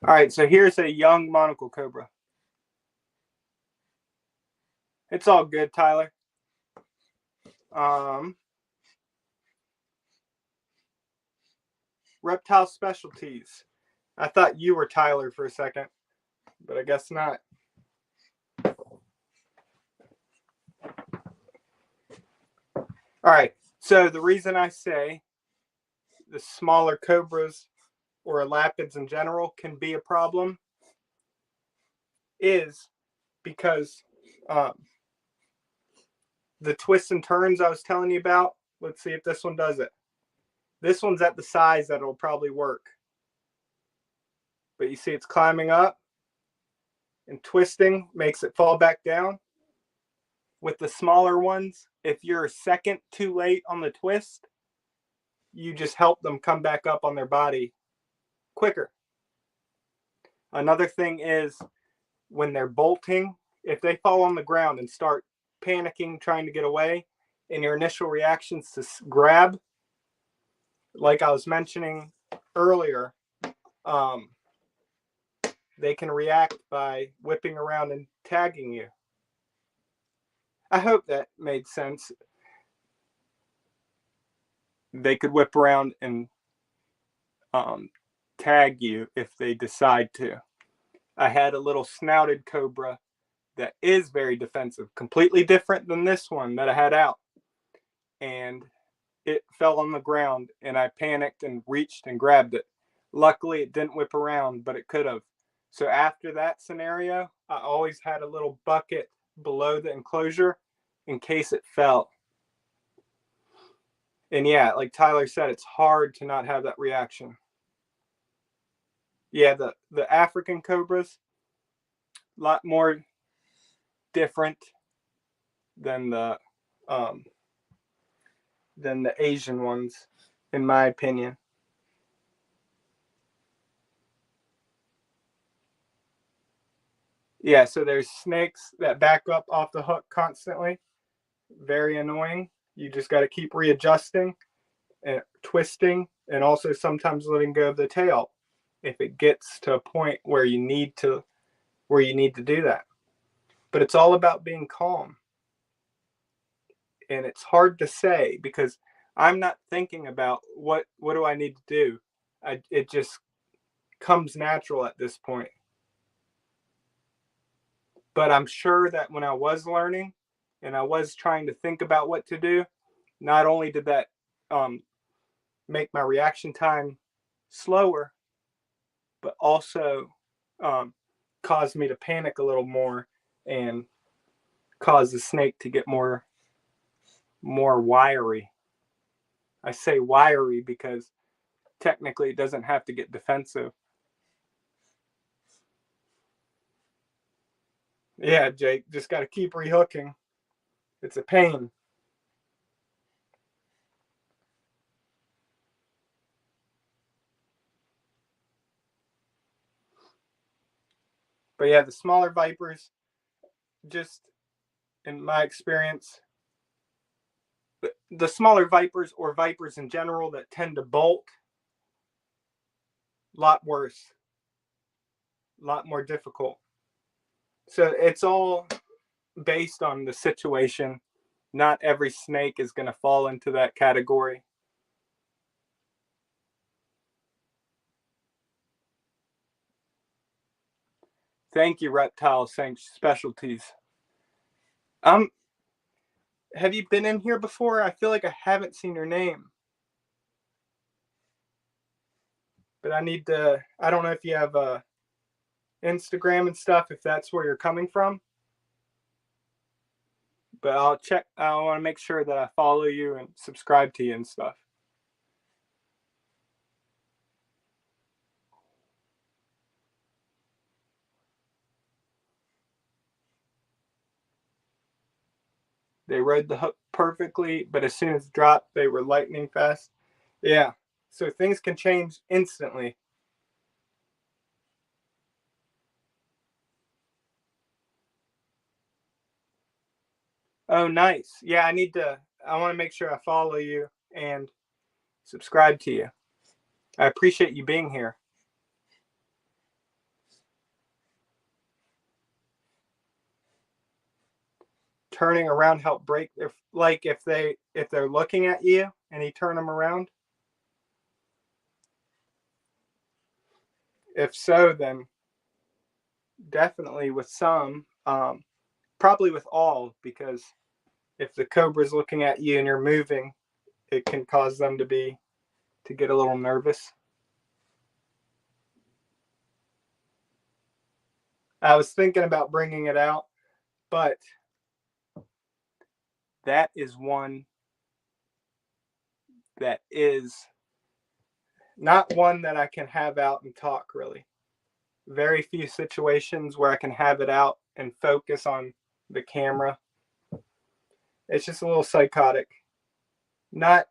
All right, so here's a young monocle cobra. It's all good, Tyler. Reptile specialties. I thought you were Tyler for a second, but I guess not. All right, so the reason I say the smaller cobras or elapids in general can be a problem is because the twists and turns I was telling you about, let's see if this one does it. This one's at the size that it'll probably work. but you see it's climbing up and twisting makes it fall back down. With the smaller ones, if you're a second too late on the twist, you just help them come back up on their body quicker. Another thing is when they're bolting, if they fall on the ground and start panicking, trying to get away, and your initial reactions to grab, like I was mentioning earlier, they can react by whipping around and tagging you. I hope that made sense. They could whip around and tag you if they decide to. I had a little snouted cobra that is very defensive, completely different than this one that I had out. And it fell on the ground and I panicked and reached and grabbed it. Luckily, it didn't whip around, but it could have. So after that scenario, I always had a little bucket below the enclosure in case it fell. And yeah, like Tyler said, it's hard to not have that reaction. Yeah, the African cobras, a lot more different than the Asian ones, in my opinion. Yeah, so there's snakes that back up off the hook constantly. Very annoying. You just got to keep readjusting and twisting, and also sometimes letting go of the tail if it gets to a point where you need to do that. But it's all about being calm. And it's hard to say because I'm not thinking about what do I need to do. It just comes natural at this point. But I'm sure that when I was learning and I was trying to think about what to do, not only did that make my reaction time slower, but also caused me to panic a little more and cause the snake to get more wiry. I say wiry because technically it doesn't have to get defensive. Yeah, Jake, just got to keep rehooking. It's a pain. But yeah, the smaller vipers, just in my experience, the smaller vipers or vipers in general that tend to bolt, a lot worse, a lot more difficult. So it's all based on the situation. Not every snake is going to fall into that category. Thank you, Reptiles Specialties. Have you been in here before? I feel like I haven't seen your name. But I don't know if you have Instagram and stuff, if that's where you're coming from. But I'll check. I want to make sure that I follow you and subscribe to you and stuff. They rode the hook perfectly, but as soon as it dropped, they were lightning fast. Yeah, so things can change instantly. Oh, nice. Yeah, I want to make sure I follow you and subscribe to you. I appreciate you being here. Turning around help break if they're looking at you and you turn them around. If so, then definitely with some, probably with all, because if the cobra's looking at you and you're moving, it can cause them to get a little nervous. I was thinking about bringing it out, but that is one that is not one that I can have out and talk really. very few situations where I can have it out and focus on the camera. It's just a little psychotic. Not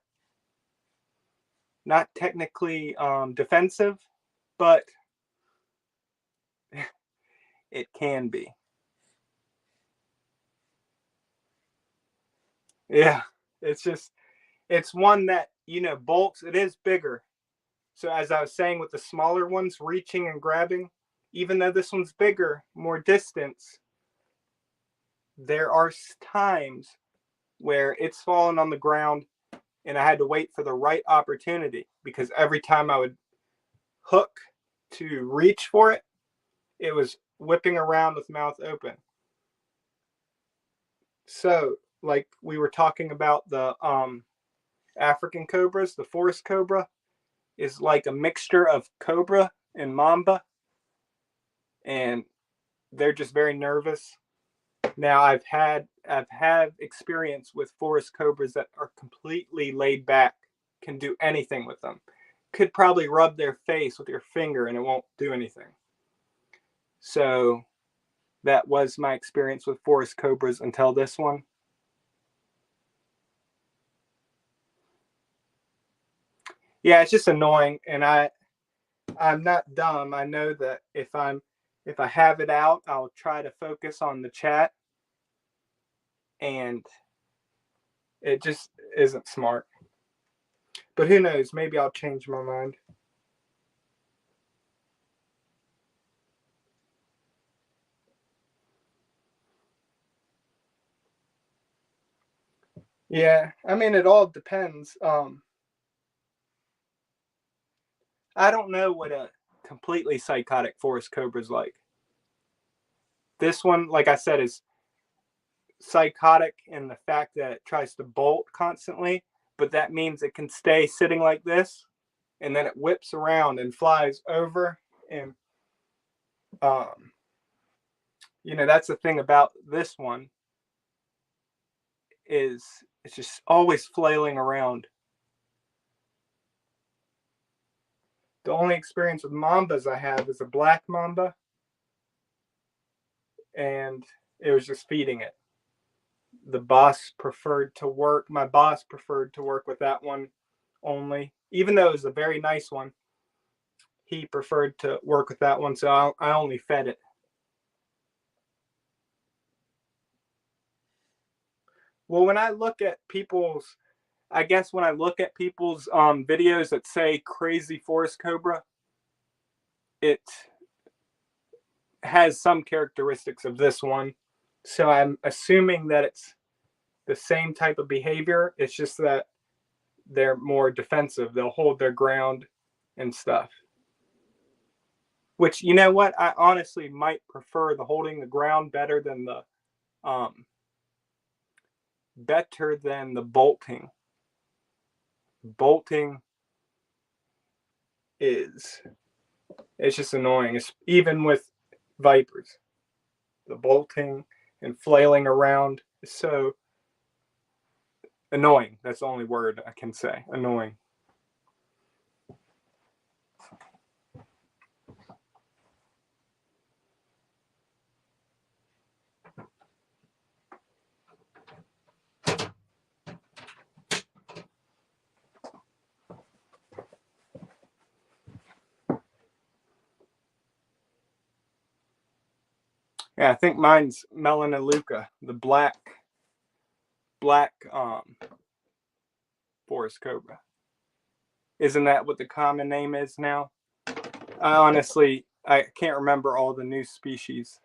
technically defensive, but it can be. Yeah, it's one that, bolts. It is bigger. So as I was saying with the smaller ones, reaching and grabbing, even though this one's bigger, more distance, there are times where it's fallen on the ground and I had to wait for the right opportunity, because every time I would hook to reach for it, it was whipping around with mouth open. So, like we were talking about the African cobras, the forest cobra is like a mixture of cobra and mamba, and they're just very nervous. Now I've had experience with forest cobras that are completely laid back, can do anything with them. Could probably rub their face with your finger and it won't do anything. So that was my experience with forest cobras until this one. Yeah, it's just annoying, and I'm not dumb. I know that if I have it out, I'll try to focus on the chat, and it just isn't smart. But who knows? Maybe I'll change my mind. Yeah, I mean, it all depends. I don't know what a completely psychotic forest cobra is like. This one, like I said, is psychotic in the fact that it tries to bolt constantly, but that means it can stay sitting like this, and then it whips around and flies over. And that's the thing about this one, is it's just always flailing around. The only experience with mambas I have is a black mamba, and it was just feeding it. My boss preferred to work with that one only, even though it was a very nice one. He preferred to work with that one, so I only fed it. Well, when I look at people's videos that say crazy forest cobra, it has some characteristics of this one. So I'm assuming that it's the same type of behavior. It's just that they're more defensive. They'll hold their ground and stuff. Which, you know what? I honestly might prefer the holding the ground better than the bolting. Bolting it's just annoying. It's even with vipers. The bolting and flailing around is so annoying. That's the only word I can say. Annoying. Yeah, I think mine's Melanoluca, the black forest cobra. Isn't that what the common name is now? I can't remember all the new species.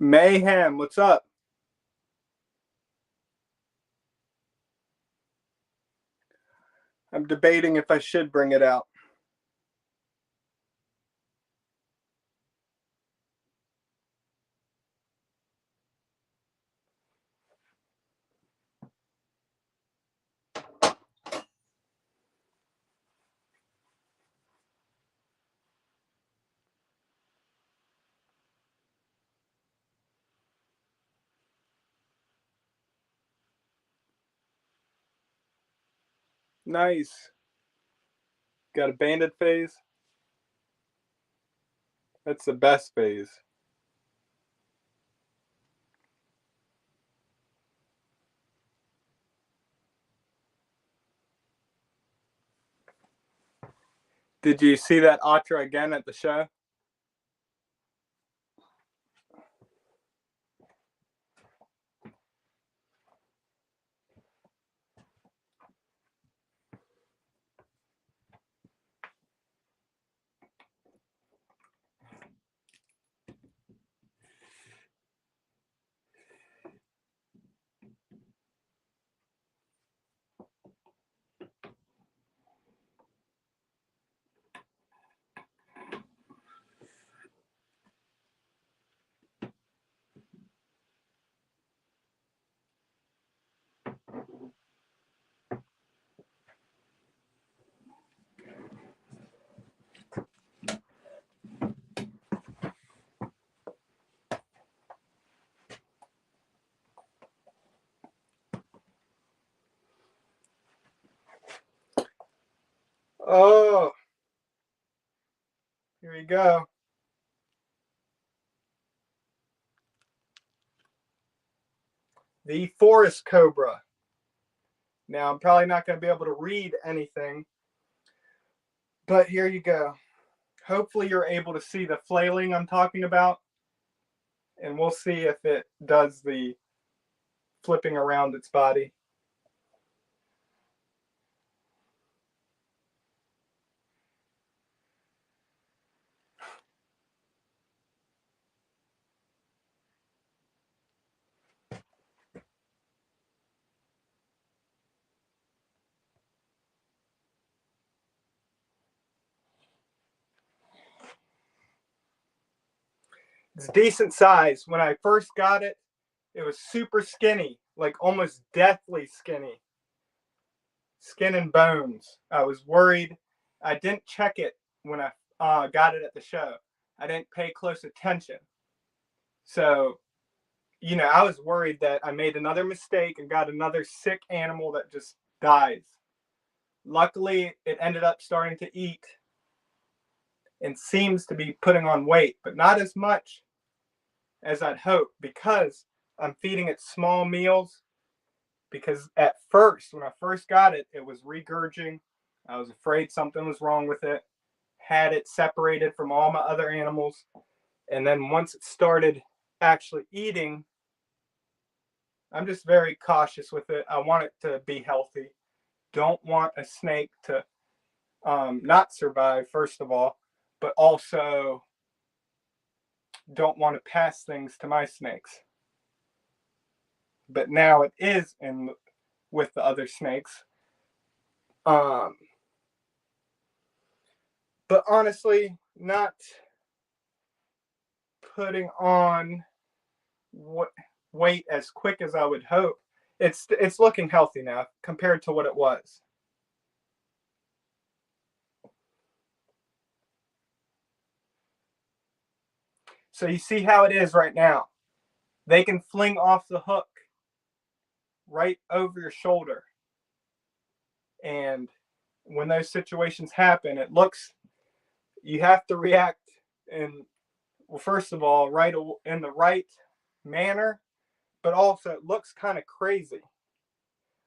Mayhem, what's up? I'm debating if I should bring it out. Nice. Got a banded phase? That's the best phase. Did you see that otter again at the show? Oh, here we go. The forest cobra. Now, I'm probably not going to be able to read anything, but here you go. Hopefully you're able to see the flailing I'm talking about, and we'll see if it does the flipping around its body. It's decent size. When I first got it, it was super skinny, like almost deathly skinny. Skin and bones. I was worried. I didn't check it when I got it at the show. I didn't pay close attention. So, I was worried that I made another mistake and got another sick animal that just dies. Luckily, it ended up starting to eat and seems to be putting on weight, but not as much as I'd hoped because I'm feeding it small meals. Because at first, when I first got it, it was regurging. I was afraid something was wrong with it. Had it separated from all my other animals. And then once it started actually eating, I'm just very cautious with it. I want it to be healthy. Don't want a snake to not survive, first of all, but also don't want to pass things to my snakes. But now it is in with the other snakes. But honestly, not putting on weight as quick as I would hope. It's looking healthy now compared to what it was. So you see how it is right now. They can fling off the hook right over your shoulder. And when those situations happen, you have to react in, well, first of all, right in the right manner, but also it looks kind of crazy.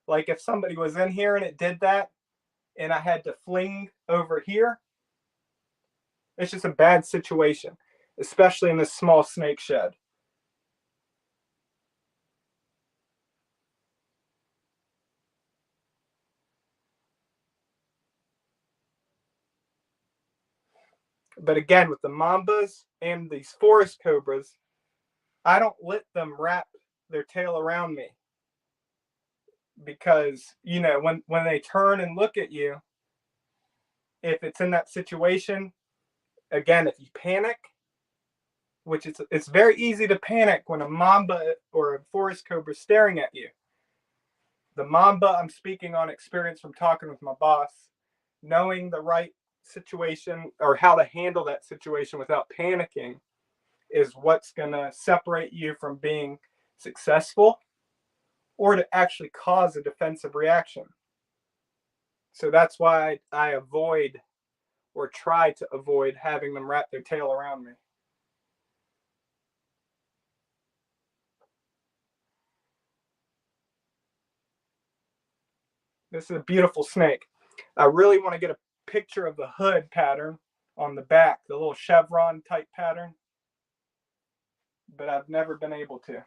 Like if somebody was in here and it did that, and I had to fling over here, it's just a bad situation, especially in this small snake shed. But again, with the mambas and these forest cobras, I don't let them wrap their tail around me, because, you know, when they turn and look at you, if it's in that situation, again, if you panic, which it's very easy to panic when a mamba or a forest cobra is staring at you. The mamba, I'm speaking on experience from talking with my boss, knowing the right situation or how to handle that situation without panicking is what's going to separate you from being successful or to actually cause a defensive reaction. So that's why I avoid or try to avoid having them wrap their tail around me. This is a beautiful snake. I really want to get a picture of the hood pattern on the back, the little chevron type pattern, but I've never been able to.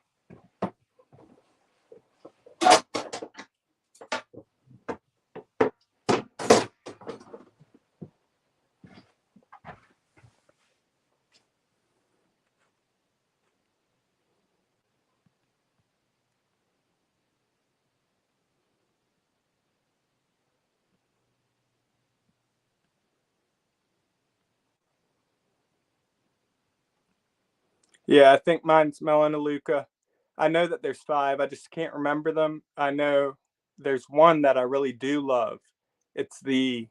Yeah, I think mine's Melanoleuca. I know that there's 5. I just can't remember them. I know there's one that I really do love. It's the,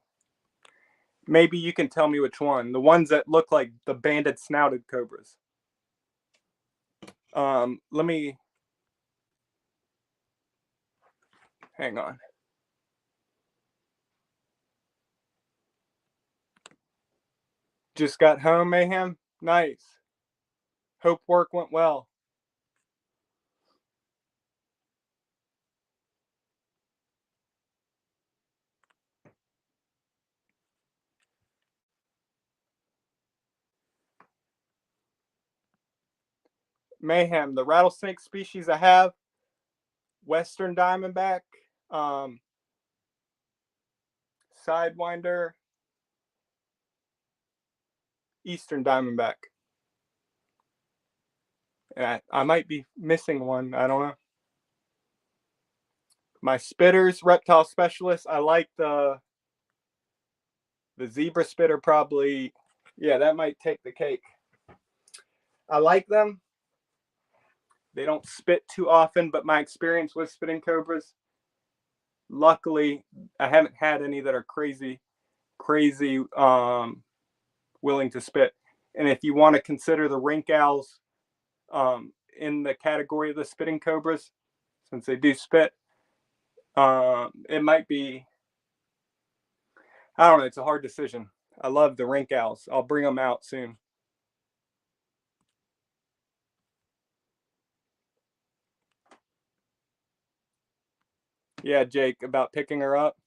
maybe you can tell me which one. The ones that look like the banded snouted cobras. Let me, hang on. Just got home, Mayhem? Nice. Hope work went well. Mayhem, the rattlesnake species I have, Western Diamondback, Sidewinder, Eastern Diamondback. I might be missing one. I don't know. My spitters, reptile specialist. I like the zebra spitter probably. Yeah, that might take the cake. I like them. They don't spit too often, but my experience with spitting cobras, luckily, I haven't had any that are crazy willing to spit. And if you want to consider the rink owls in the category of the spitting cobras, since they do spit, it might be, I don't know, it's a hard decision. I love the rink owls. I'll bring them out soon. Yeah, Jake, about picking her up.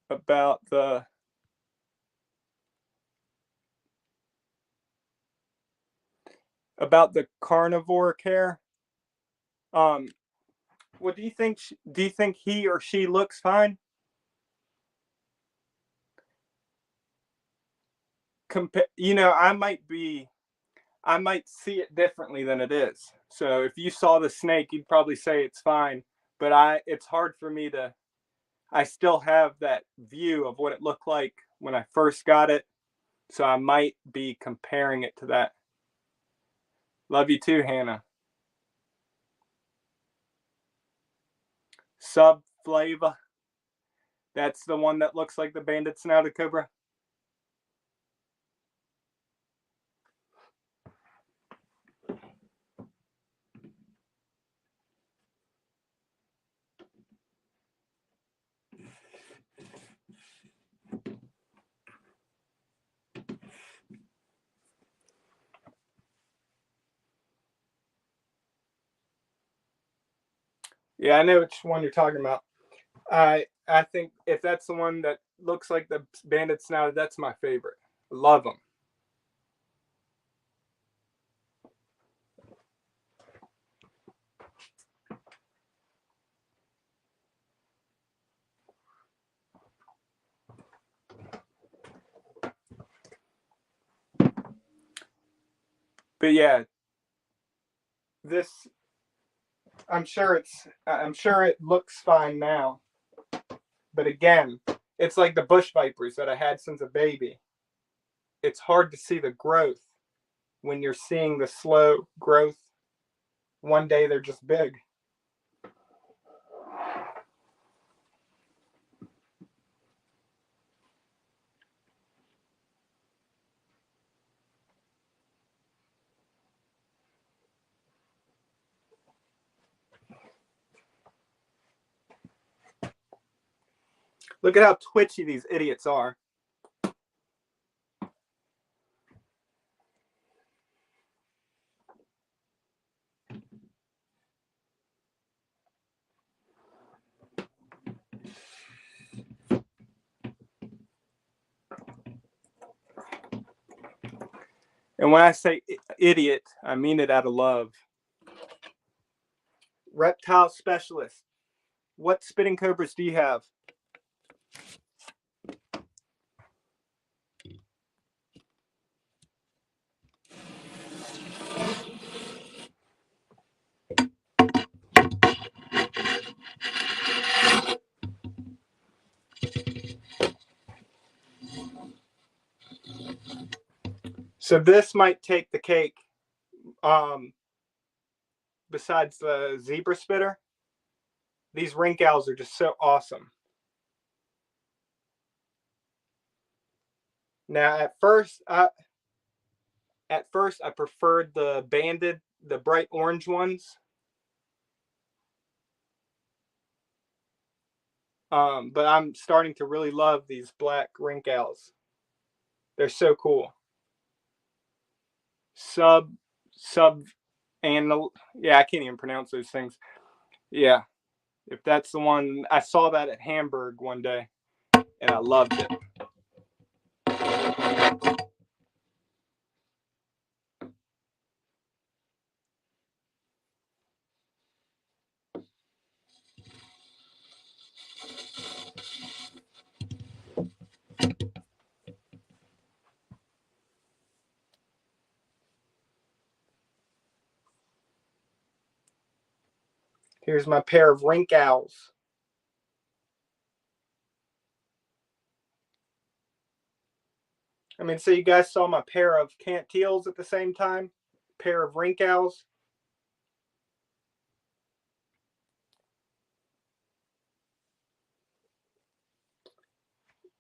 About the carnivore care. What do you think? Do you think he or she looks fine? You know, I might see it differently than it is. So if you saw the snake, you'd probably say it's fine. But it's hard for me to. I still have that view of what it looked like when I first got it, so I might be comparing it to that. Love you too, Hannah. Subflava. That's the one that looks like the banded snouted cobra. Yeah, I know which one you're talking about. I think if that's the one that looks like the banded snouted, that's my favorite. Love them. But yeah, this, I'm sure it looks fine now. But again, it's like the bush vipers that I had since a baby. It's hard to see the growth when you're seeing the slow growth. One day they're just big. Look at how twitchy these idiots are. And when I say idiot, I mean it out of love. Reptile specialist. What spitting cobras do you have? So this might take the cake. Besides the zebra spitter, these rink owls are just so awesome. Now, at first I preferred the banded, the bright orange ones. But I'm starting to really love these black rink owls. They're so cool. And yeah, I can't even pronounce those things. Yeah, if that's the one, I saw that at Hamburg one day, and I loved it. Here's my pair of rink owls. I mean, so you guys saw my pair of Canteels at the same time? Pair of rink owls.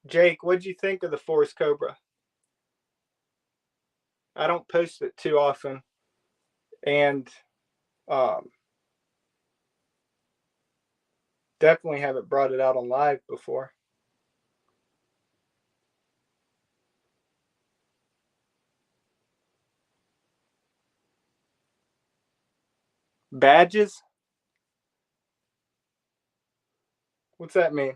Jake, what'd you think of the forest cobra? I don't post it too often. And definitely haven't brought it out on live before. Badges? What's that mean?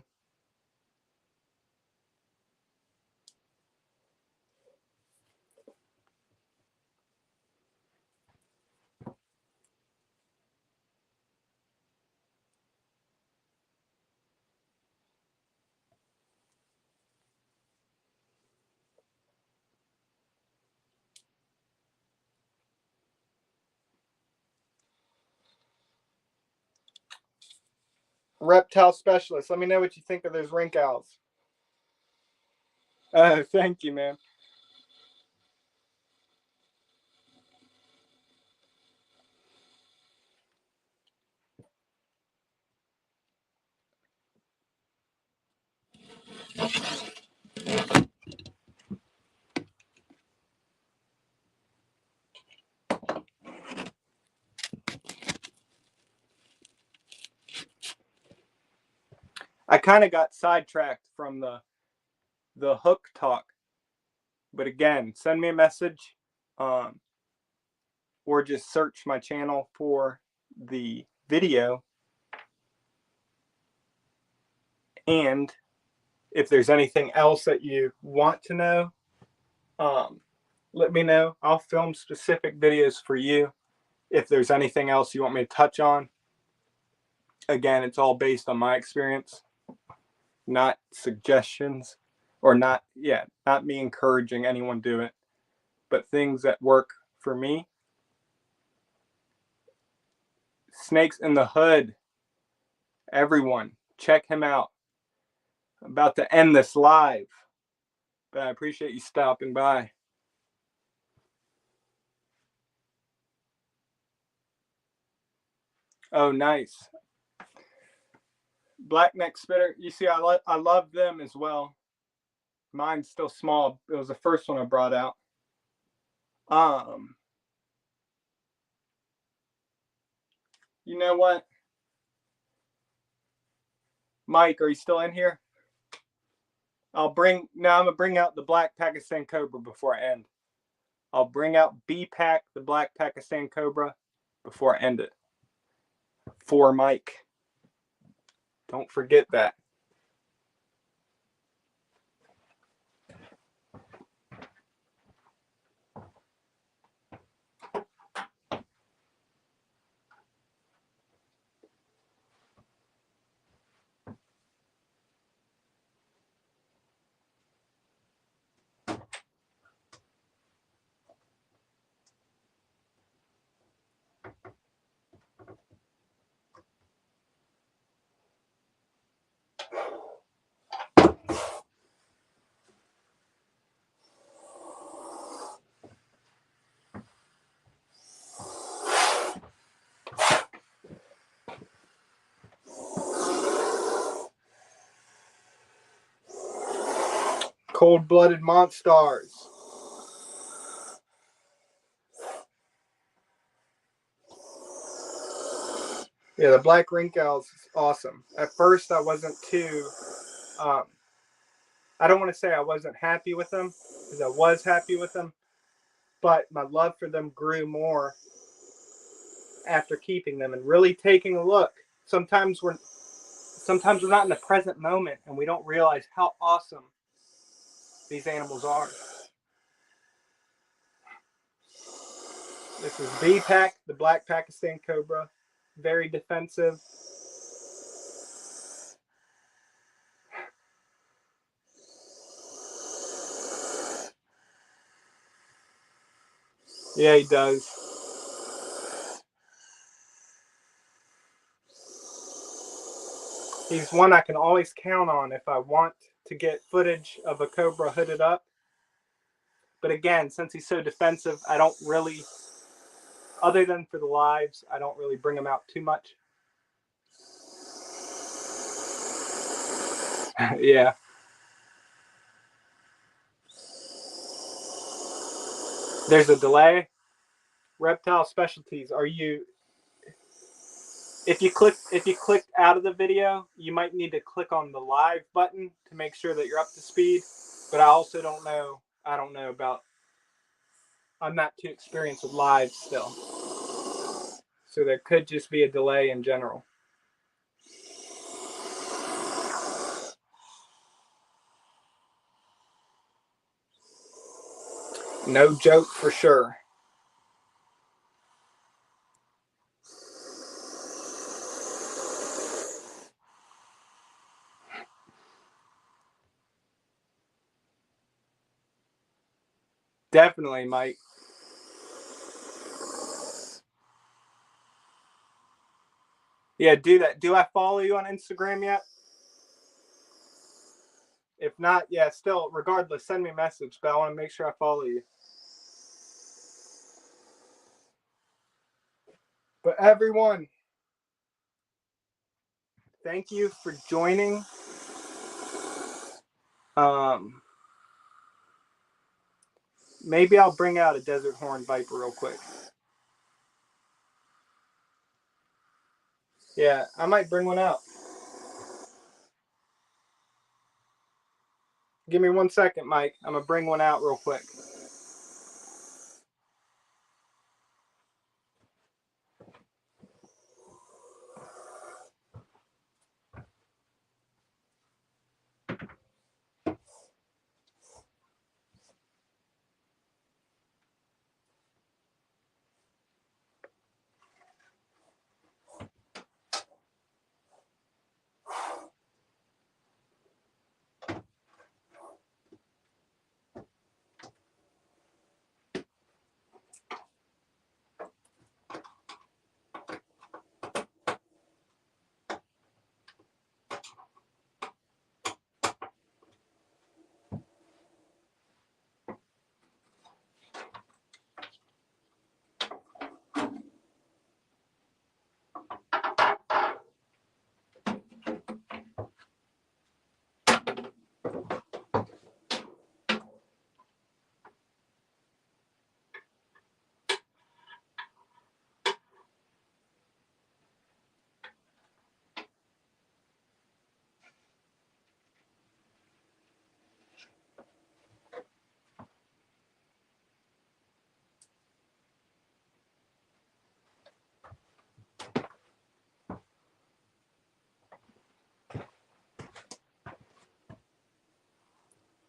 Reptile specialist. Let me know what you think of those rink owls. Oh, thank you, man. I kind of got sidetracked from the hook talk. But again, send me a message or just search my channel for the video. And if there's anything else that you want to know, let me know. I'll film specific videos for you if there's anything else you want me to touch on. Again, it's all based on my experience, not suggestions, or not me encouraging anyone to do it, but things that work for me Snakes in the Hood. Everyone, check him out. I'm about to end this live, but I appreciate you stopping by. Oh, nice. Blackneck Spitter. You see, I love them as well. Mine's still small. It was the first one I brought out. You know what? Mike, are you still in here? I'm gonna bring out the Black Pakistan Cobra before I end. I'll bring out B-Pack, the Black Pakistan Cobra, before I end it. For Mike. Don't forget that. Cold-blooded monsters. Yeah, the black ring owls is awesome. At first, I wasn't too. I don't want to say I wasn't happy with them, because I was happy with them, but my love for them grew more after keeping them and really taking a look. Sometimes we're not in the present moment, and we don't realize how awesome these animals are. This is B-Pack, the Black Pakistan Cobra. Very defensive. Yeah, he does. He's one I can always count on if I want to get footage of a Cobra hooded up. But again, since he's so defensive, I don't really, other than for the lives, I don't really bring him out too much. Yeah. There's a delay. Reptile Specialties. If you clicked out of the video, you might need to click on the live button to make sure that you're up to speed. But I also don't know. I'm not too experienced with live still. So there could just be a delay in general. No joke for sure. Definitely, Mike. Yeah, do that. Do I follow you on Instagram yet? If not, yeah, still, regardless, send me a message, but I want to make sure I follow you. But everyone, thank you for joining. Maybe I'll bring out a desert horn viper real quick. Yeah, I might bring one out. Give me 1 second, Mike. I'm going to bring one out real quick.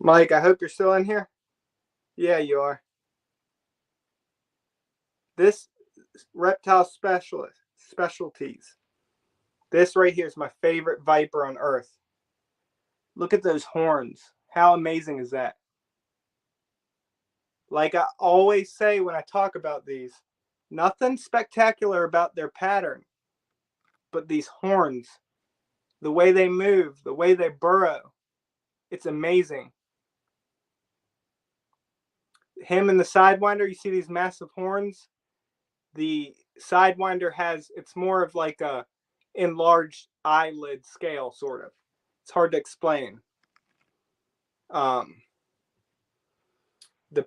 Mike, I hope you're still in here. Yeah, you are. This reptile specialties. This right here is my favorite viper on earth. Look at those horns. How amazing is that? Like I always say when I talk about these, nothing spectacular about their pattern, but these horns, the way they move, the way they burrow, it's amazing. Him and the Sidewinder, you see these massive horns? The Sidewinder has, it's more of like a enlarged eyelid scale, sort of. It's hard to explain. The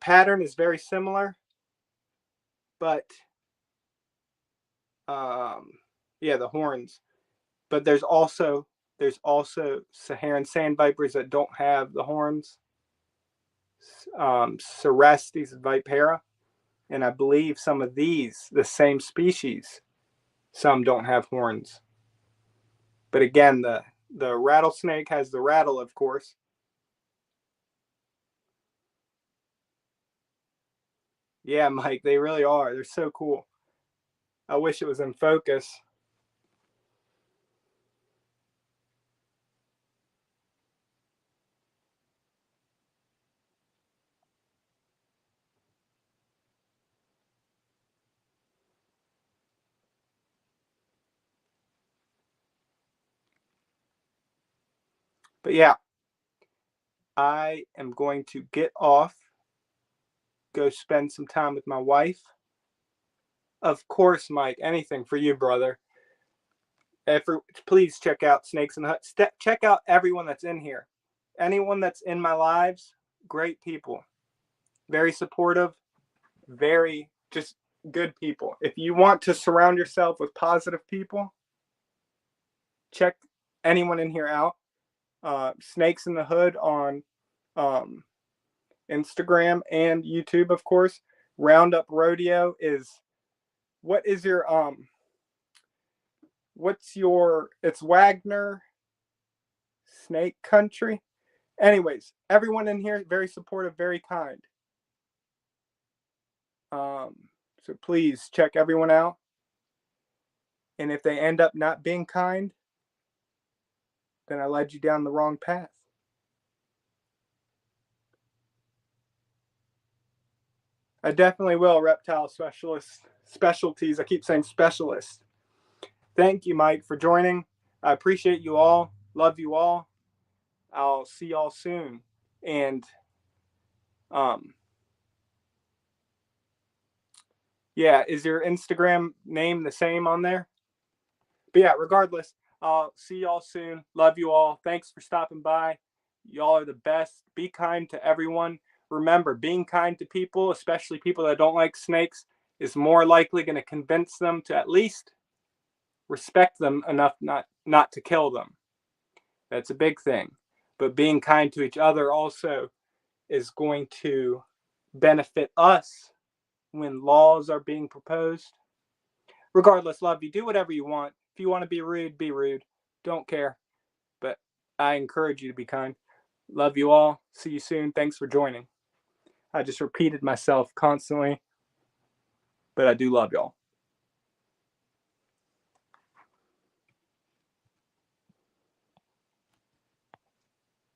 pattern is very similar, but yeah, the horns. But there's also Saharan sand vipers that don't have the horns. Cerestes vipera, and I believe some of these, the same species, some don't have horns. But again, the rattlesnake has the rattle, of course. Yeah, Mike, they really are. They're so cool. I wish it was in focus. But yeah, I am going to get off, go spend some time with my wife. Of course, Mike, anything for you, brother. Please check out Snakes in the Hut. Check out everyone that's in here. Anyone that's in my lives, great people. Very supportive, very just good people. If you want to surround yourself with positive people, check anyone in here out. Snakes in the Hood on Instagram and YouTube, of course. Roundup Rodeo is, what is your it's Wagner Snake Country. Anyways, everyone in here very supportive, very kind. So please check everyone out. And if they end up not being kind, then I led you down the wrong path. I definitely will, reptile specialties. I keep saying specialist. Thank you, Mike, for joining. I appreciate you all. Love you all. I'll see y'all soon. And yeah, is your Instagram name the same on there? But yeah, regardless, I'll see y'all soon. Love you all. Thanks for stopping by. Y'all are the best. Be kind to everyone. Remember, being kind to people, especially people that don't like snakes, is more likely going to convince them to at least respect them enough not to kill them. That's a big thing. But being kind to each other also is going to benefit us when laws are being proposed. Regardless, love you. Do whatever you want. If you want to be rude, be rude. Don't care. But I encourage you to be kind. Love you all. See you soon. Thanks for joining. I just repeated myself constantly, but I do love y'all.